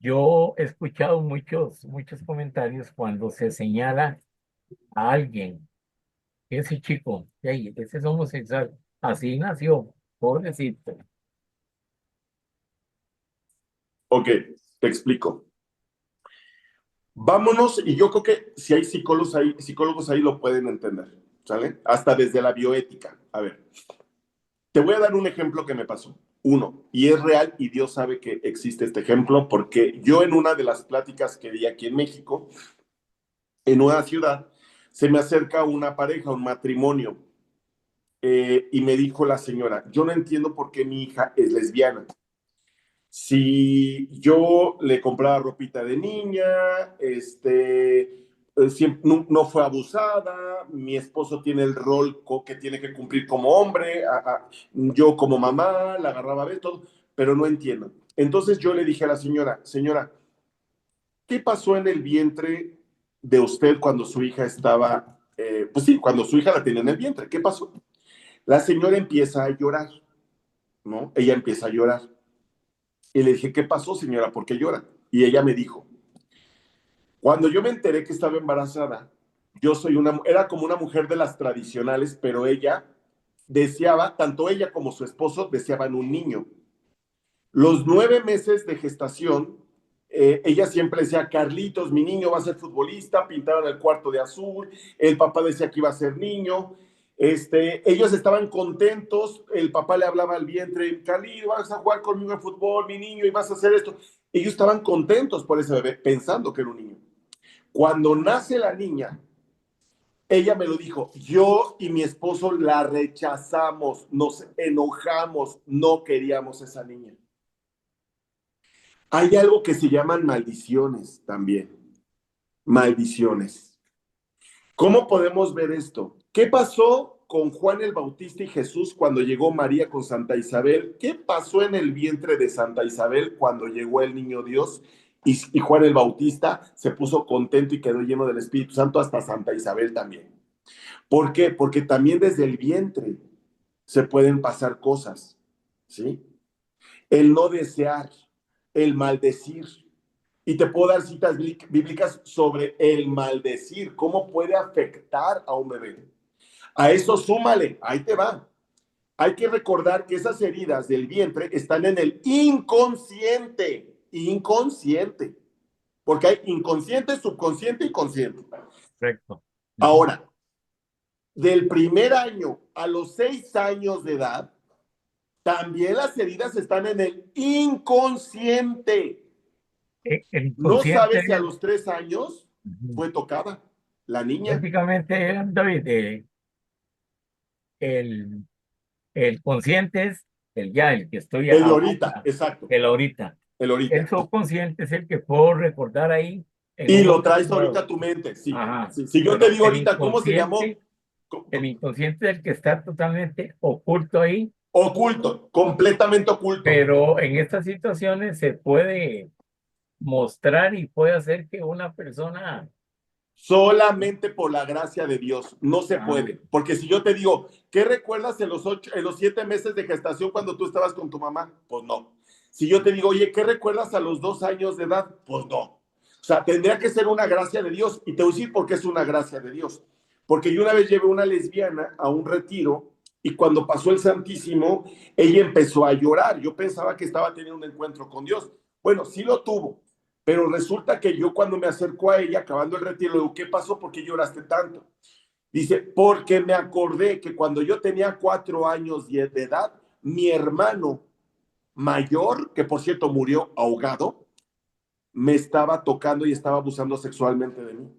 yo he escuchado muchos comentarios cuando se señala a alguien, ese chico, "Ey, ese es homosexual, así nació, pobrecito". Ok, te explico. Vámonos, y yo creo que si hay psicólogos ahí lo pueden entender, ¿sale? Hasta desde la bioética. A ver, te voy a dar un ejemplo que me pasó. Uno, y es real y Dios sabe que existe este ejemplo porque yo en una de las pláticas que di aquí en México, en una ciudad, se me acerca una pareja, un matrimonio, y me dijo la señora, yo no entiendo por qué mi hija es lesbiana. Si yo le compraba ropita de niña, siempre, no fue abusada, mi esposo tiene el rol que tiene que cumplir como hombre, yo como mamá la agarraba a ver todo, pero no entiendo. Entonces yo le dije a la señora, señora, ¿qué pasó en el vientre de usted cuando su hija estaba, pues sí, cuando su hija la tenía en el vientre? ¿Qué pasó? La señora empieza a llorar, ¿no? Ella empieza a llorar. Y le dije, ¿qué pasó, señora? ¿Por qué llora? Y ella me dijo, cuando yo me enteré que estaba embarazada, era como una mujer de las tradicionales, pero ella deseaba, tanto ella como su esposo deseaban un niño. Los 9 meses de gestación, ella siempre decía, Carlitos, mi niño va a ser futbolista, pintaron el cuarto de azul, el papá decía que iba a ser niño, ellos estaban contentos, el papá le hablaba al vientre, Carlitos, vas a jugar conmigo en fútbol, mi niño, y vas a hacer esto. Ellos estaban contentos por ese bebé, pensando que era un niño. Cuando nace la niña, ella me lo dijo, yo y mi esposo la rechazamos, nos enojamos, no queríamos esa niña. Hay algo que se llaman maldiciones también. Maldiciones. ¿Cómo podemos ver esto? ¿Qué pasó con Juan el Bautista y Jesús cuando llegó María con Santa Isabel? ¿Qué pasó en el vientre de Santa Isabel cuando llegó el niño Dios? Y Juan el Bautista se puso contento y quedó lleno del Espíritu Santo, hasta Santa Isabel también. ¿Por qué? Porque también desde el vientre se pueden pasar cosas, ¿sí? El no desear, el maldecir. Y te puedo dar citas bíblicas sobre el maldecir, cómo puede afectar a un bebé. A eso súmale, ahí te va. Hay que recordar que esas heridas del vientre están en el inconsciente, inconsciente, porque hay inconsciente, subconsciente y consciente. Correcto. Ahora, del primer año a los 6 años de edad, también las heridas están en el inconsciente. El No sabes si a inconsciente, los 3 años ujú, fue tocada la niña. prácticamente, David, el, el consciente es el ya, el que estoy El de ahorita, ahorita, exacto, el ahorita. el El ahorita. subconsciente es el que puedo recordar ahí en Y un lo momento traes ahorita dado. a tu mente, sí. Ajá, Sí. Si yo te pero digo ahorita cómo se llamó, el inconsciente es el que está totalmente oculto ahí, oculto, completamente oculto. pero en estas situaciones se puede mostrar y puede hacer que una persona, Solamente por la gracia de Dios. No se ah, puede. Porque si yo te digo, ¿qué recuerdas en los 7 meses de gestación cuando tú estabas con tu mamá? Pues no. Si yo te digo, oye, ¿qué recuerdas a los 2 años de edad? Pues no. O sea, tendría que ser una gracia de Dios. Y te voy a decir por qué es una gracia de Dios. Porque yo una vez llevé una lesbiana a un retiro y cuando pasó el Santísimo, ella empezó a llorar. Yo pensaba que estaba teniendo un encuentro con Dios. Bueno, sí lo tuvo, pero resulta que yo cuando me acerco a ella, acabando el retiro, le digo, ¿qué pasó? ¿Por qué lloraste tanto? Dice, porque me acordé que cuando yo tenía 4 años de edad, mi hermano mayor, que por cierto murió ahogado, me estaba tocando y estaba abusando sexualmente de mí.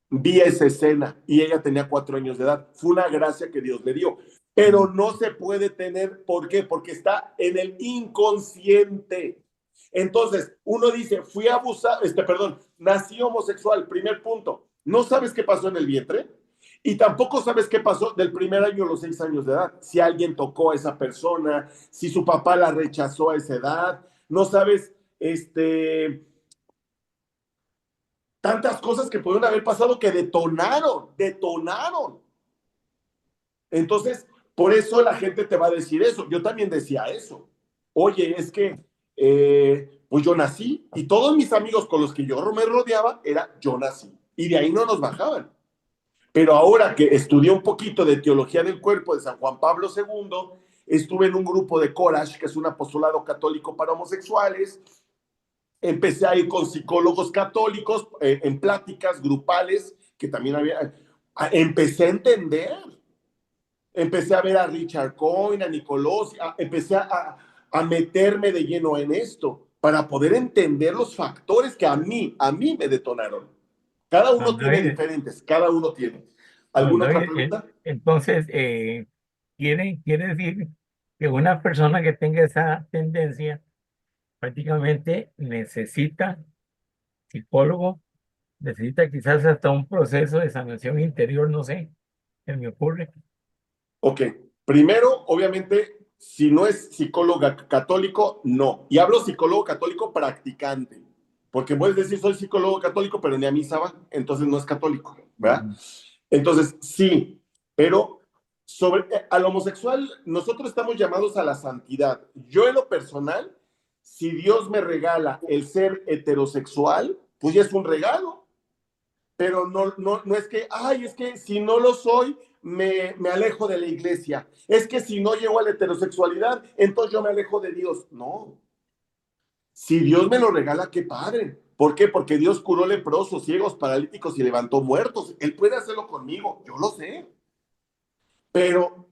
Vi esa escena y ella tenía 4 años de edad. Fue una gracia que Dios le dio. Pero no se puede tener, ¿por qué? Porque está en el inconsciente. Entonces, uno dice, fui abusado, perdón, nací homosexual, primer punto. No sabes qué pasó en el vientre y tampoco sabes qué pasó del primer año a los 6 años de edad. Si alguien tocó a esa persona, si su papá la rechazó a esa edad, no sabes, tantas cosas que pudieron haber pasado que detonaron. Entonces, por eso la gente te va a decir eso. Yo también decía eso. Oye, es que, pues yo nací y todos mis amigos con los que yo me rodeaba era yo nací. Y de ahí no nos bajaban. Pero ahora que estudié un poquito de teología del cuerpo de San Juan Pablo II, estuve en un grupo de Courage, que es un apostolado católico para homosexuales. Empecé a ir con psicólogos católicos en pláticas grupales que también había. Empecé a entender, empecé a ver a Richard Cohen, a Nicolás, empecé a meterme de lleno en esto para poder entender los factores que a mí me detonaron. Cada don uno tiene David, diferentes, cada uno tiene. don ¿Alguna otra David, pregunta? entonces, quiere decir que una persona que tenga esa tendencia prácticamente necesita psicólogo, necesita quizás hasta un proceso de sanación interior, no sé, se me ocurre. Ok, primero, obviamente, si no es psicóloga católico, no. Y hablo psicólogo católico practicante, porque puedes decir soy psicólogo católico, pero ni a misa va, entonces no es católico, ¿verdad? Ujú. Entonces, sí, pero sobre al homosexual, nosotros estamos llamados a la santidad. Yo en lo personal, si Dios me regala el ser heterosexual, pues ya es un regalo, pero no es que, ay, es que si no lo soy, me alejo de la iglesia. Es que si no llego a la heterosexualidad, entonces yo me alejo de Dios. No, si Dios me lo regala, qué padre. ¿Por qué? Porque Dios curó leprosos, ciegos, paralíticos y levantó muertos. Él puede hacerlo conmigo, yo lo sé. Pero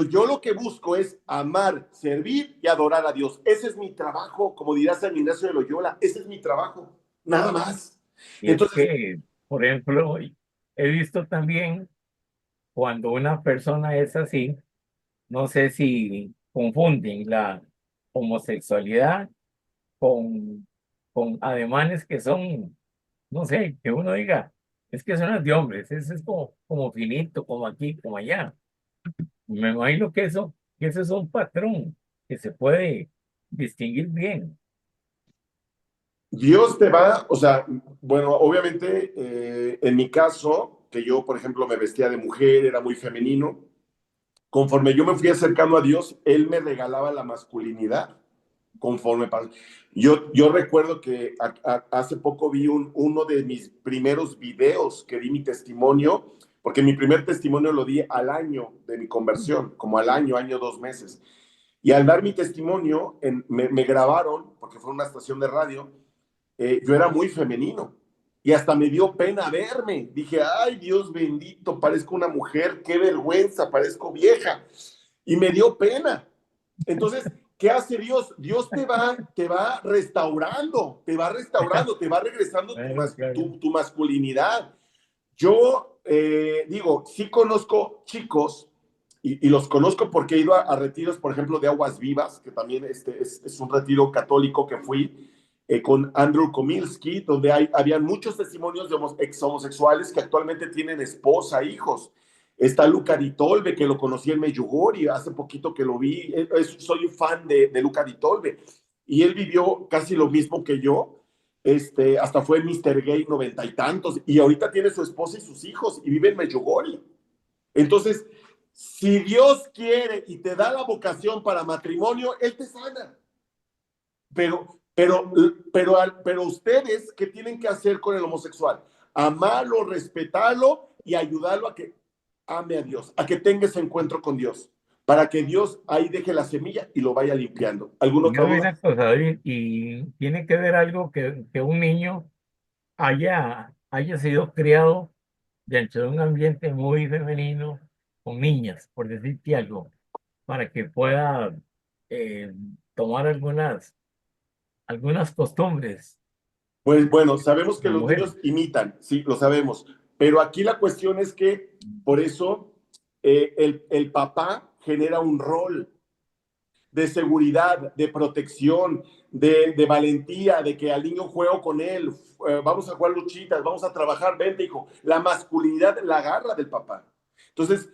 yo lo que busco es amar, servir y adorar a Dios. Ese es mi trabajo, como dirá San Ignacio de Loyola, ese es mi trabajo, nada más. Y es Entonces, que, por ejemplo, he visto también cuando una persona es así, no sé si confunden la homosexualidad con con ademanes que son, no sé, que uno diga, es que eso no es de hombres, eso es como finito, como aquí, como allá. Me imagino que eso es un patrón que se puede distinguir bien. Dios te va, o sea, bueno, obviamente en mi caso, que yo, por ejemplo, me vestía de mujer, era muy femenino, conforme yo me fui acercando a Dios, Él me regalaba la masculinidad conforme pasó. Yo recuerdo que hace poco vi uno de mis primeros videos que di mi testimonio, porque mi primer testimonio lo di al año de mi conversión, como al año, 2 meses. Y al dar mi testimonio, me grabaron, porque fue una estación de radio, yo era muy femenino. Y hasta me dio pena verme. Dije, ay, Dios bendito, parezco una mujer, qué vergüenza, parezco vieja. Y me dio pena. Entonces, ¿qué hace Dios? Dios te va regresando Claro, claro. tu masculinidad. Yo digo, sí conozco chicos y los conozco porque he ido a retiros, por ejemplo, de Aguas Vivas, que también es un retiro católico que fui con Andrew Komilski, donde habían muchos testimonios de ex homosexuales que actualmente tienen esposa, hijos. Está Luca Di Tolbe, que lo conocí en Medjugorje, hace poquito que lo vi. Soy un fan de Luca Di Tolbe. Y él vivió casi lo mismo que yo. Hasta fue Mr. Gay 90 y tantos, y ahorita tiene su esposa y sus hijos, y vive en Medjugorje. Entonces, si Dios quiere y te da la vocación para matrimonio, Él te sana. Pero ustedes, ¿qué tienen que hacer con el homosexual? Amarlo, respetarlo y ayudarlo a que ame a Dios, a que tenga ese encuentro con Dios, para que Dios ahí deje la semilla y lo vaya limpiando. ¿Alguna otra Dígame duda? una cosa, David, y tiene que ver algo que un niño haya sido criado dentro de un ambiente muy femenino, con niñas, por decirte algo, para que pueda eh, tomar algunas costumbres Pues bueno, sabemos que como los mujer. niños imitan, sí, lo sabemos, pero aquí la cuestión es que por eso el papá genera un rol de seguridad, de protección, de valentía, de que al niño juego con él, vamos a jugar luchitas, vamos a trabajar, vente hijo, la masculinidad la agarra del papá. Entonces,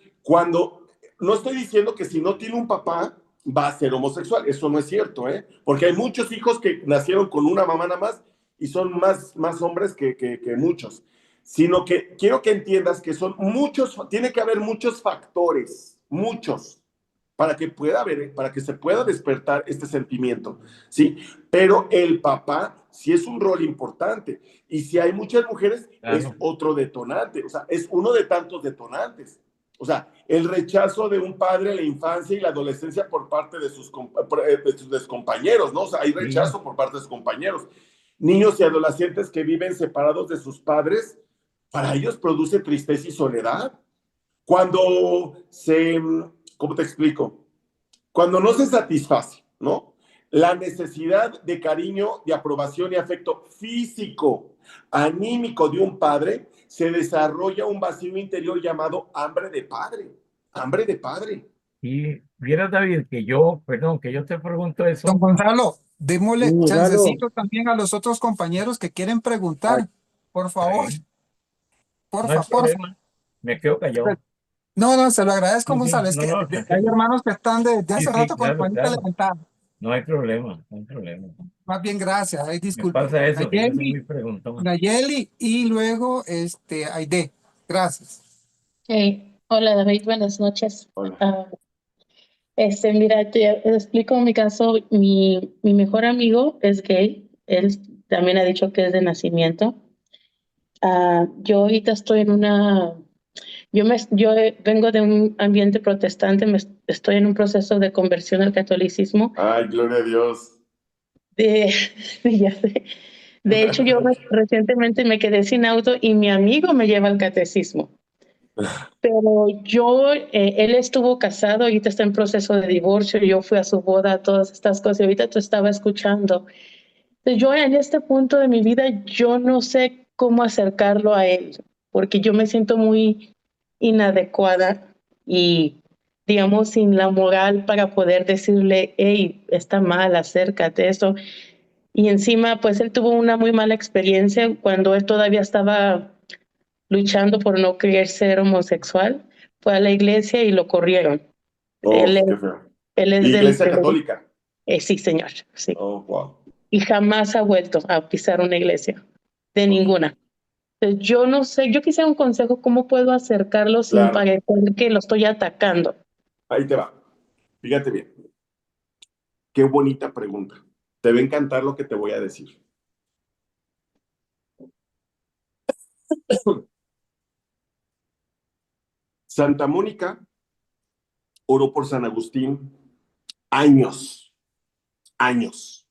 no estoy diciendo que si no tiene un papá, va a ser homosexual, eso no es cierto, ¿eh? Porque hay muchos hijos que nacieron con una mamá nada más y son más hombres que muchos, sino que quiero que entiendas que son muchos, tiene que haber muchos factores, muchos, para que se pueda despertar este sentimiento, ¿sí? Pero el papá sí es un rol importante, y si hay muchas mujeres es Claro, otro detonante, o sea, es uno de tantos detonantes. O sea, el rechazo de un padre en la infancia y la adolescencia por parte de sus compañeros, ¿no? O sea, hay sí, rechazo por parte de sus compañeros. Niños y adolescentes que viven separados de sus padres, para ellos produce tristeza y soledad. Cuando ¿cómo te explico? Cuando no se satisface, ¿no? La necesidad de cariño, de aprobación y afecto físico, anímico de un padre, se desarrolla un vacío interior llamado hambre de padre. Hambre de padre. y vieras, David, perdón, que yo te pregunto Don eso. Gonzalo, démosle Gonzalo, chancecito también a los otros compañeros que quieren ah, preguntar. Por Está favor, bien, no hay porfa, porfa. problema, me quedo callado. No, no, se lo agradezco, Sí, sí, Gonzalo. Es no, que no, hay tranquilo. hermanos que están de Sí, hace sí, rato con la claro, manita claro, levantada. no hay problema, no hay problema. Más bien, gracias. Ay, Me disculpe. pasa eso, que yo soy Nayeli, muy preguntón. Nayeli y luego Aide. Gracias. Hola David, buenas noches. Hola. Mira, te explico mi caso. Mi mejor amigo es gay. Él también ha dicho que es de nacimiento. Yo ahorita estoy vengo de un ambiente protestante. Estoy en un proceso de conversión al catolicismo. Ay, gloria a Dios. De, sí, ya sé. De hecho, recientemente me quedé sin auto y mi amigo me lleva al catecismo. Pero él estuvo casado, ahorita está en proceso de divorcio, yo fui a su boda, todas estas cosas, y ahorita tú estaba escuchando. Entonces, yo en este punto de mi vida, yo no sé cómo acercarlo a él, porque yo me siento muy inadecuada y, digamos, sin la moral para poder decirle, hey, está mal, acércate, eso. y encima pues él tuvo una muy mala experiencia cuando él todavía estaba luchando por no querer ser homosexual. Fue a la iglesia y lo corrieron. Oh, Él, es- qué feo. él es Iglesia Católica. sí, señor, sí. Oh, wow. Y jamás ha vuelto a pisar una iglesia, de Ok. ninguna. Entonces, yo no sé, yo quisiera un consejo, ¿cómo puedo acercarlo sin Claro, parecer que lo estoy atacando? ahí te va. Fíjate bien. Qué bonita pregunta. Te va a encantar lo que te voy a decir. Santa Mónica oró por San Agustín años, años.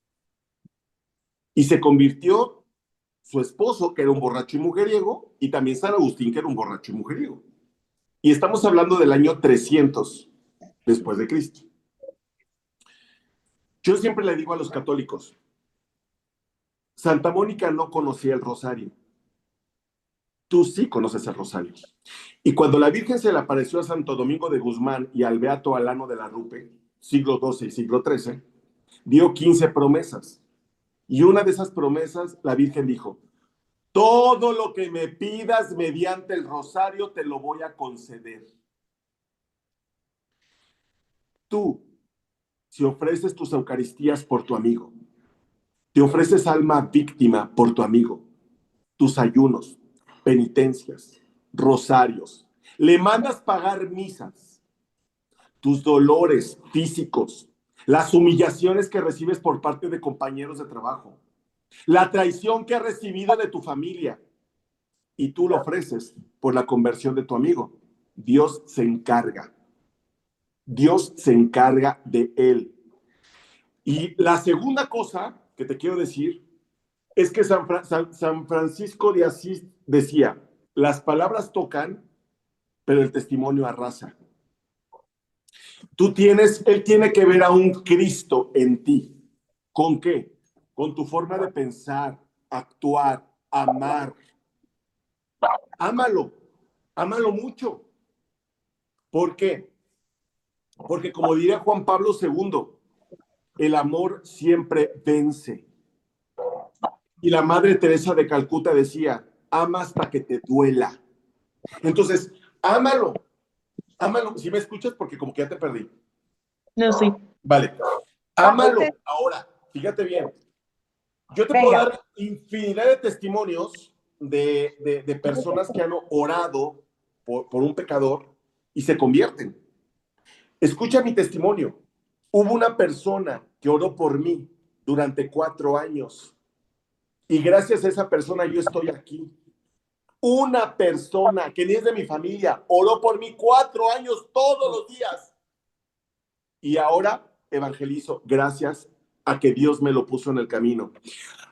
Y se convirtió su esposo, que era un borracho y mujeriego, y también San Agustín, que era un borracho y mujeriego. Y estamos hablando del año 300 después de Cristo. Yo siempre le digo a los católicos, Santa Mónica no conocía el rosario. Tú sí conoces el rosario. Y cuando la Virgen se le apareció a Santo Domingo de Guzmán y al Beato Alano de la Rupe, siglo XII y siglo XIII, dio 15 promesas. Y una de esas promesas, la Virgen dijo, todo lo que me pidas mediante el rosario te lo voy a conceder. Tú, si ofreces tus Eucaristías por tu amigo, te ofreces alma víctima por tu amigo, tus ayunos, penitencias, rosarios, le mandas pagar misas, tus dolores físicos, las humillaciones que recibes por parte de compañeros de trabajo, la traición que has recibido de tu familia, y tú lo ofreces por la conversión de tu amigo. Dios se encarga. Dios se encarga de él. Y la segunda cosa que te quiero decir es que San Francisco de Asís decía, las palabras tocan, pero el testimonio arrasa. Él tiene que ver a un Cristo en ti. ¿Con qué? Con tu forma de pensar, actuar, amar. Ámalo, ámalo mucho. ¿Por qué? Porque como diría Juan Pablo II, el amor siempre vence. Y la Madre Teresa de Calcuta decía, ama hasta que te duela. Entonces, ámalo, ámalo. Si me escuchas, porque como que ya te perdí. No, sí. Vale, ámalo. Ahora, fíjate bien, yo te puedo dar infinidad de testimonios de personas que han orado por un pecador y se convierten. Escucha mi testimonio. Hubo una persona que oró por mí durante 4 años y gracias a esa persona yo estoy aquí. Una persona que ni es de mi familia oró por mí 4 años todos los días y ahora evangelizo gracias a que Dios me lo puso en el camino.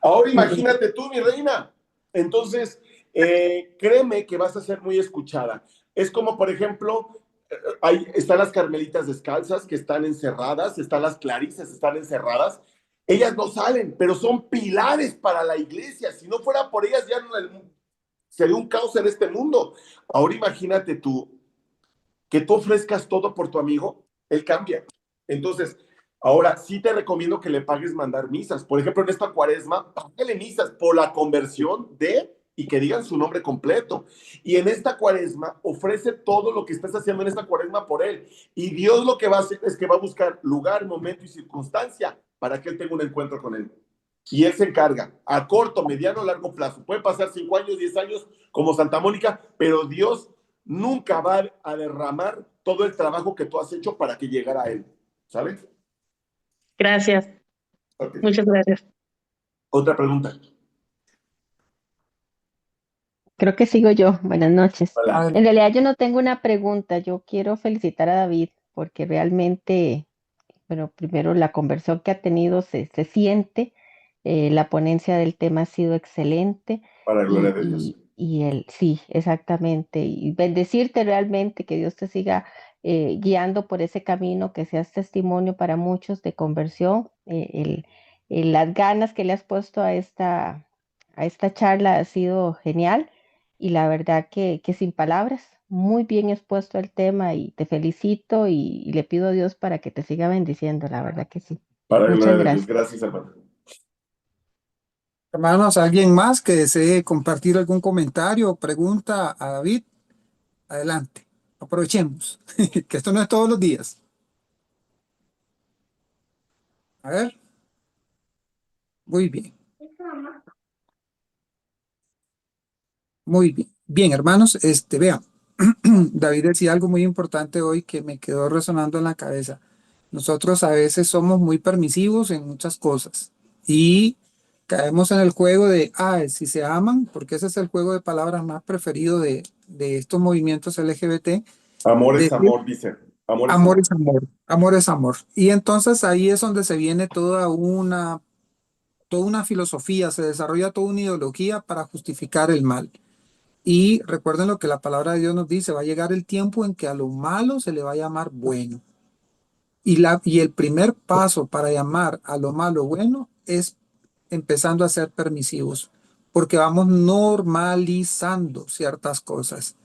Ahora imagínate tú, mi reina. Entonces, créeme que vas a ser muy escuchada. Es como, por ejemplo, están las carmelitas descalzas que están encerradas, están las clarisas, están encerradas. Ellas no salen, pero son pilares para la iglesia. Si no fuera por ellas, ya no, sería un caos en este mundo. Ahora imagínate tú, que tú ofrezcas todo por tu amigo, él cambia. Entonces, ahora sí te recomiendo que le pagues mandar misas. Por ejemplo, en esta cuaresma, págale misas por la conversión de y que digan su nombre completo. Y en esta cuaresma, ofrece todo lo que estás haciendo en esta cuaresma por él. Y Dios lo que va a hacer es que va a buscar lugar, momento y circunstancia para que él tenga un encuentro con él. Y él se encarga a corto, mediano, largo plazo. Puede pasar 5 años, 10 años como Santa Mónica, pero Dios nunca va a derramar todo el trabajo que tú has hecho para que llegara a él. ¿Sabes? Gracias. Okay. Muchas gracias. Otra pregunta. Creo que sigo yo. Buenas noches. Hola. En realidad yo no tengo una pregunta. Yo quiero felicitar a David porque realmente, bueno, primero la conversión que ha tenido se siente. La ponencia del tema ha sido excelente. Para la gloria de Dios. Y él, sí, exactamente. Y bendecirte realmente, que Dios te siga guiando por ese camino, que seas testimonio para muchos de conversión. Las ganas que le has puesto a esta charla ha sido genial y la verdad que sin palabras, muy bien expuesto el tema y te felicito y le pido a Dios para que te siga bendiciendo, la verdad que sí. Para la Muchas gloria de Dios. gracias. Gracias, hermano. Hermanos, ¿alguien más que desee compartir algún comentario o pregunta a David? Adelante, aprovechemos, que esto no es todos los días. A ver, muy bien, muy bien. Bien, hermanos, vean, David decía algo muy importante hoy que me quedó resonando en la cabeza. Nosotros a veces somos muy permisivos en muchas cosas y caemos en el juego de, si se aman, porque ese es el juego de palabras más preferido de estos movimientos LGBT, Amor es decir amor, dice. Amor es amor amor. es amor, amor es amor. Y entonces ahí es donde se viene toda una filosofía, se desarrolla toda una ideología para justificar el mal. Y recuerden lo que la palabra de Dios nos dice, va a llegar el tiempo en que a lo malo se le va a llamar bueno. Y el primer paso para llamar a lo malo bueno es empezando a ser permisivos, porque vamos normalizando ciertas cosas.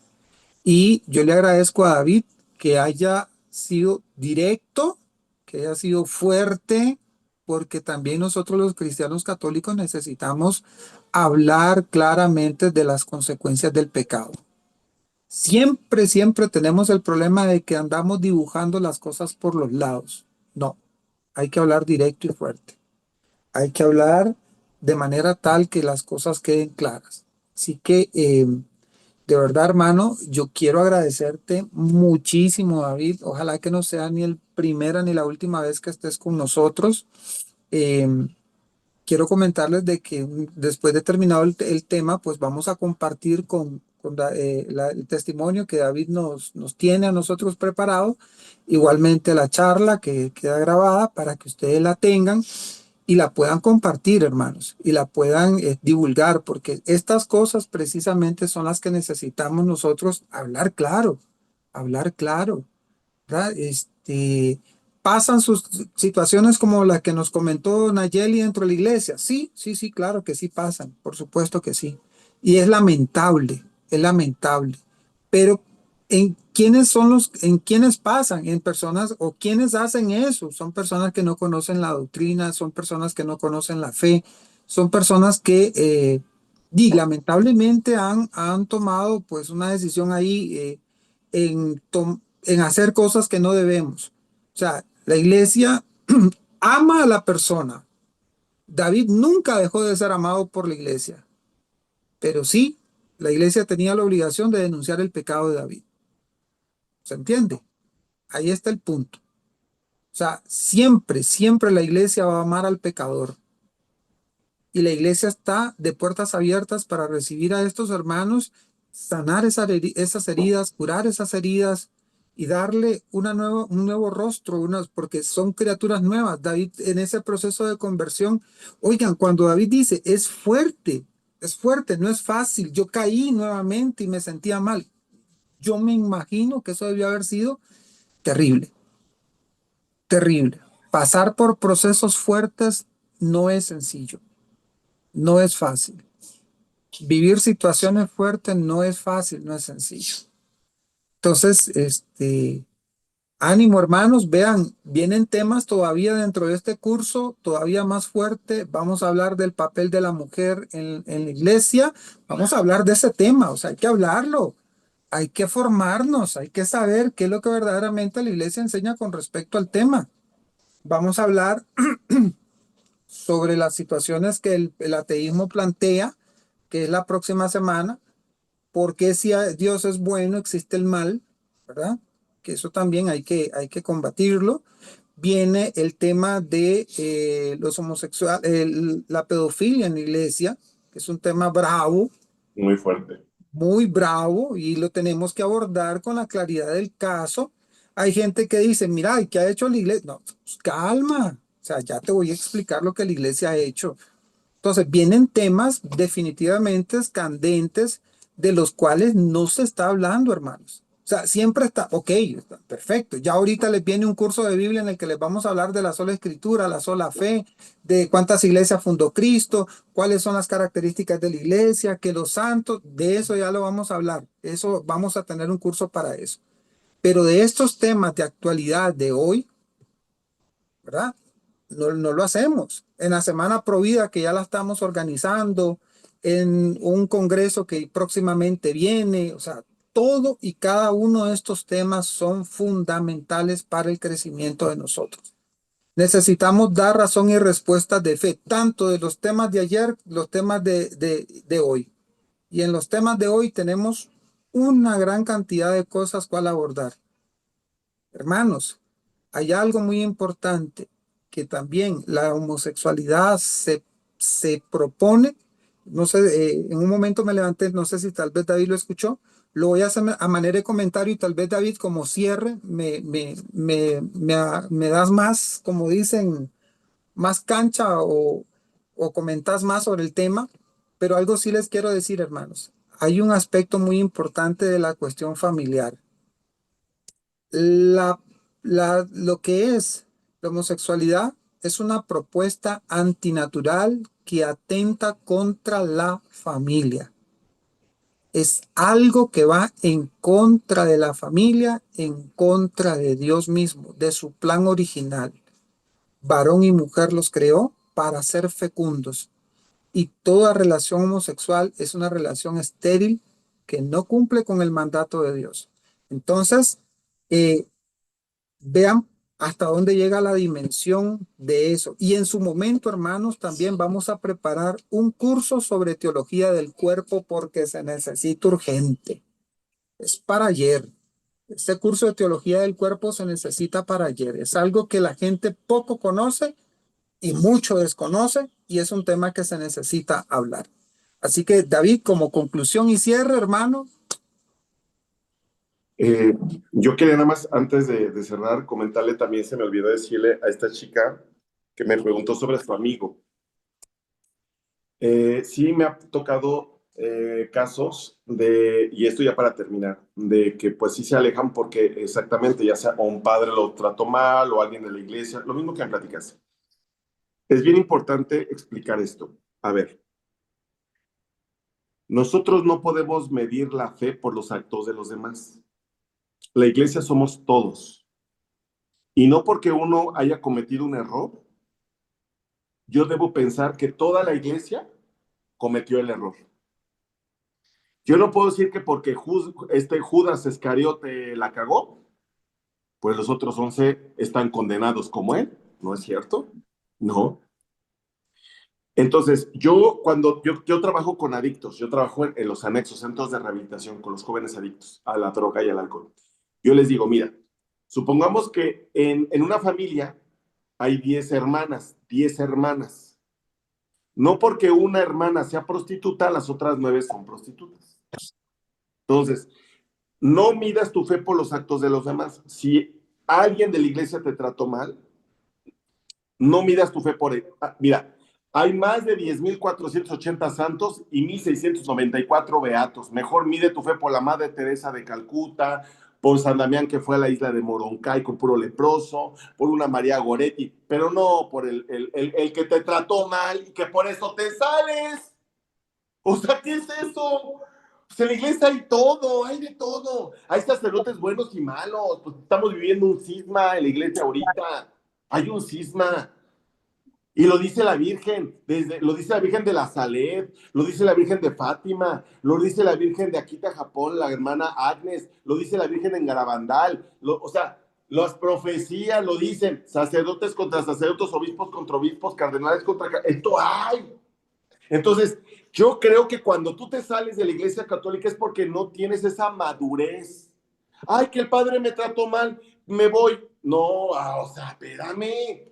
Y yo le agradezco a David que haya sido directo, que haya sido fuerte, porque también nosotros los cristianos católicos necesitamos hablar claramente de las consecuencias del pecado. Siempre, siempre tenemos el problema de que andamos dibujando las cosas por los lados. No, hay que hablar directo y fuerte. Hay que hablar de manera tal que las cosas queden claras. Así que, de verdad, hermano, yo quiero agradecerte muchísimo, David. Ojalá que no sea ni el primera ni la última vez que estés con nosotros. Eh, Quiero comentarles de que después de terminado el tema, pues vamos a compartir el testimonio que David nos tiene a nosotros preparado. Igualmente la charla que queda grabada para que ustedes la tengan y la puedan compartir, hermanos, y la puedan divulgar, porque estas cosas precisamente son las que necesitamos nosotros hablar claro, ¿verdad? Pasan sus situaciones como las que nos comentó Nayeli dentro de la iglesia. Sí, sí, sí, claro que sí pasan, por supuesto que sí. Y es lamentable. Pero en quiénes pasan? En personas o quienes hacen eso. Son personas que no conocen la doctrina, son personas que no conocen la fe, son personas que lamentablemente han tomado pues una decisión ahí en hacer cosas que no debemos. O sea, la iglesia ama a la persona. David nunca dejó de ser amado por la iglesia, pero sí, la iglesia tenía la obligación de denunciar el pecado de David. ¿Se entiende? Ahí está el punto. O sea, siempre, siempre la iglesia va a amar al pecador. Y la iglesia está de puertas abiertas para recibir a estos hermanos, sanar esas heridas, curar esas heridas y darle un nuevo rostro, porque son criaturas nuevas. David en ese proceso de conversión, oigan, cuando David dice, es fuerte, no es fácil, yo caí nuevamente y me sentía mal. Yo me imagino que eso debió haber sido terrible, terrible. Pasar por procesos fuertes no es sencillo, no es fácil. Vivir situaciones fuertes no es fácil, no es sencillo. Entonces, ánimo, hermanos, vean, vienen temas todavía dentro de este curso, todavía más fuerte. Vamos a hablar del papel de la mujer en la iglesia. Vamos a hablar de ese tema, o sea, hay que hablarlo. Hay que formarnos, hay que saber qué es lo que verdaderamente la iglesia enseña con respecto al tema. Vamos a hablar sobre las situaciones que el ateísmo plantea, que es la próxima semana. Porque si Dios es bueno, existe el mal, ¿verdad? Que eso también hay que combatirlo. Viene el tema de los homosexuales, la pedofilia en la iglesia, que es un tema bravo, Muy fuerte. muy bravo, y lo tenemos que abordar con la claridad del caso. Hay gente que dice, mira, ¿y qué ha hecho la iglesia? No, pues, calma, o sea, ya te voy a explicar lo que la iglesia ha hecho. Entonces, vienen temas definitivamente candentes de los cuales no se está hablando, hermanos. O sea, siempre está, ok, está perfecto. Ya ahorita les viene un curso de Biblia en el que les vamos a hablar de la sola escritura, la sola fe, de cuántas iglesias fundó Cristo, cuáles son las características de la iglesia, que los santos, de eso ya lo vamos a hablar. Eso vamos a tener un curso para eso. Pero de estos temas de actualidad de hoy, ¿verdad? no lo hacemos. En la Semana Provida, que ya la estamos organizando, en un congreso que próximamente viene, o sea, todo y cada uno de estos temas son fundamentales para el crecimiento de nosotros. Necesitamos dar razón y respuestas de fe, tanto de los temas de ayer, los temas de hoy. Y en los temas de hoy tenemos una gran cantidad de cosas cual abordar. Hermanos, hay algo muy importante que también la homosexualidad se propone. No sé, en un momento me levanté, no sé si tal vez David lo escuchó, lo voy a hacer a manera de comentario y tal vez David como cierre me das más, como dicen, más cancha o comentas más sobre el tema, pero algo sí les quiero decir, hermanos. Hay un aspecto muy importante de la cuestión familiar. La, lo que es la homosexualidad es una propuesta antinatural que atenta contra la familia. Es algo que va en contra de la familia, en contra de Dios mismo, de su plan original. Varón y mujer los creó para ser fecundos. Y toda relación homosexual es una relación estéril que no cumple con el mandato de Dios. Entonces, vean hasta dónde llega la dimensión de eso. Y en su momento, hermanos, también vamos a preparar un curso sobre teología del cuerpo porque se necesita urgente. Es para ayer. Este curso de teología del cuerpo se necesita para ayer. Es algo que la gente poco conoce y mucho desconoce y es un tema que se necesita hablar. Así que, David, como conclusión y cierre, hermano. Yo quería nada más, antes de cerrar, comentarle también, se me olvidó decirle a esta chica que me preguntó sobre su amigo. Sí me ha tocado casos y esto ya para terminar, de que pues sí se alejan porque exactamente, ya sea o un padre lo trató mal o alguien de la iglesia, lo mismo que me platicaste. Es bien importante explicar esto. A ver, nosotros no podemos medir la fe por los actos de los demás. La iglesia somos todos. Y no porque uno haya cometido un error, yo debo pensar que toda la iglesia cometió el error. Yo no puedo decir que porque Judas Iscariote la cagó, pues los otros 11 están condenados como él. ¿No es cierto? No. Entonces, yo trabajo con adictos, yo trabajo en los anexos, centros de rehabilitación con los jóvenes adictos a la droga y al alcohol. Yo les digo, mira, supongamos que en una familia hay 10 hermanas, 10 hermanas. No porque una hermana sea prostituta, las otras 9 son prostitutas. Entonces, no midas tu fe por los actos de los demás. Si alguien de la iglesia te trató mal, no midas tu fe por él. Mira, hay más de 10,480 santos y 1,694 beatos. Mejor mide tu fe por la Madre Teresa de Calcuta, por San Damián que fue a la isla de Moroncay con puro leproso, por una María Goretti, pero no por el que te trató mal y que por eso te sales. O sea, ¿qué es eso? Pues en la iglesia hay todo, hay de todo. Hay sacerdotes buenos y malos. Pues estamos viviendo un cisma en la iglesia ahorita. Hay un cisma. Y lo dice la Virgen, lo dice la Virgen de la Salet, lo dice la Virgen de Fátima, lo dice la Virgen de Akita, Japón, la hermana Agnes, lo dice la Virgen en Garabandal. O sea, las profecías lo dicen, sacerdotes contra sacerdotes, obispos contra obispos, cardenales contra... Esto hay. Entonces, yo creo que cuando tú te sales de la iglesia católica es porque no tienes esa madurez. Ay, que el padre me trató mal, me voy. No, o sea, espérame.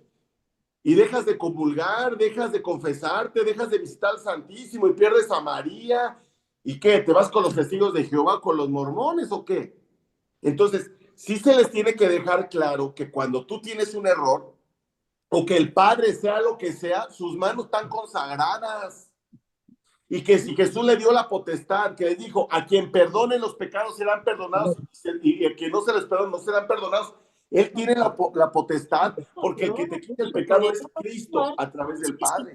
Y dejas de comulgar, dejas de confesarte, dejas de visitar al Santísimo y pierdes a María. ¿Y qué? ¿Te vas con los testigos de Jehová, con los mormones o qué? Entonces, sí se les tiene que dejar claro que cuando tú tienes un error, o que el padre sea lo que sea, sus manos están consagradas. Y que si Jesús le dio la potestad, que le dijo, a quien perdone los pecados serán perdonados, y a quien no se les perdone no serán perdonados, él tiene la potestad, porque el que te quita el pecado es Cristo a través del Padre.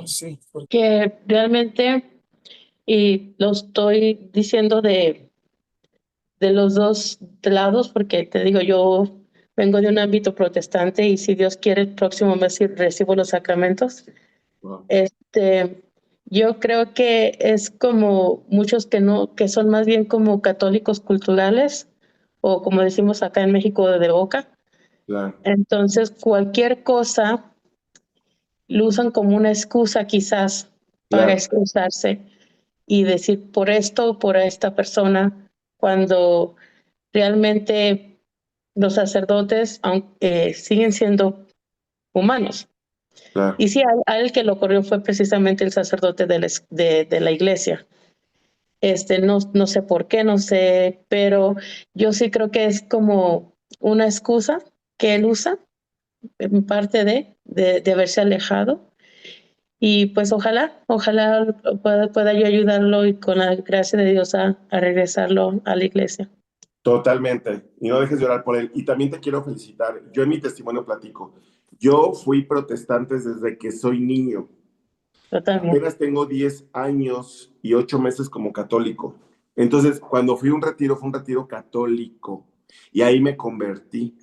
Sí, Que realmente, y lo estoy diciendo de los dos lados, porque te digo, yo vengo de un ámbito protestante y si Dios quiere, el próximo mes sí recibo los sacramentos. Wow. Yo creo que es como muchos que no, que son más bien como católicos culturales o como decimos acá en México de boca. Claro. Entonces, cualquier cosa lo usan como una excusa quizás para Claro. excusarse y decir por esto, por esta persona, cuando realmente los sacerdotes siguen siendo humanos. Claro. Y sí, a él que lo corrió fue precisamente el sacerdote de la iglesia. No sé por qué, no sé, pero yo sí creo que es como una excusa que él usa en parte de haberse alejado. Y pues ojalá pueda yo ayudarlo y con la gracia de Dios a regresarlo a la iglesia. Totalmente. Y no dejes de orar por él. Y también te quiero felicitar. Yo en mi testimonio platico. Yo fui protestante desde que soy niño. Yo también. Apenas tengo 10 años y 8 meses como católico. Entonces, cuando fui a un retiro, fue un retiro católico. Y ahí me convertí.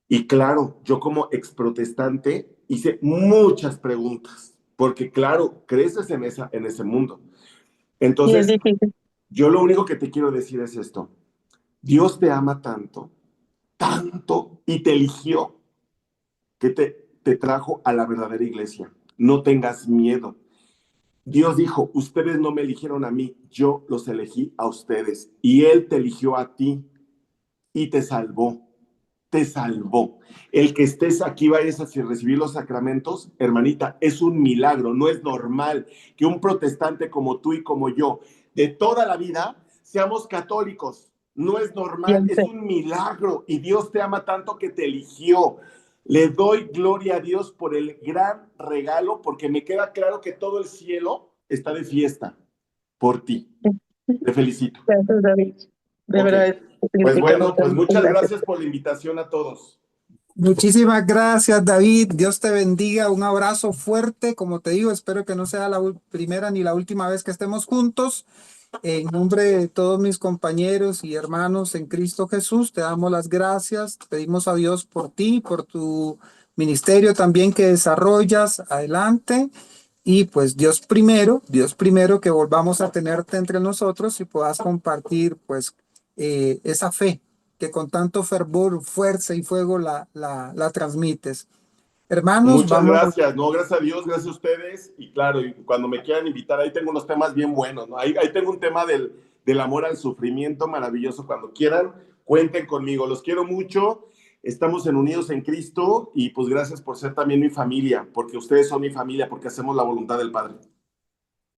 Y claro, yo como ex protestante hice muchas preguntas. Porque claro, creces en ese mundo. Y es Entonces, difícil. yo lo único que te quiero decir es esto. Dios te ama tanto, tanto, y te eligió que te trajo a la verdadera iglesia. No tengas miedo. Dios dijo, ustedes no me eligieron a mí, yo los elegí a ustedes. Y Él te eligió a ti y te salvó. Te salvó. El que estés aquí, vayas a recibir los sacramentos, hermanita, es un milagro. No es normal que un protestante como tú y como yo, de toda la vida, seamos católicos. No es normal, es Siempre. un milagro. Y Dios te ama tanto que te eligió. Le doy gloria a Dios por el gran regalo, porque me queda claro que todo el cielo está de fiesta por ti. Te felicito. Gracias, David. De Ok. verdad, Pues significa bueno, mucho. pues Muchas muchas gracias. gracias por la invitación a todos. Muchísimas gracias, David. Dios te bendiga. Un abrazo fuerte. Como te digo, espero que no sea la primera ni la última vez que estemos juntos. En nombre de todos mis compañeros y hermanos en Cristo Jesús, te damos las gracias. Pedimos a Dios por ti, por tu ministerio también que desarrollas. Adelante. Y pues Dios primero que volvamos a tenerte entre nosotros y puedas compartir pues esa fe que con tanto fervor, fuerza y fuego la transmites. Hermanos, Muchas vamos. gracias, no, gracias a Dios, gracias a ustedes. Y claro, y cuando me quieran invitar, ahí tengo unos temas bien buenos, ¿no? Ahí tengo un tema del amor al sufrimiento maravilloso. Cuando quieran, cuenten conmigo. Los quiero mucho. Estamos unidos en Cristo y pues gracias por ser también mi familia, porque ustedes son mi familia, porque hacemos la voluntad del Padre.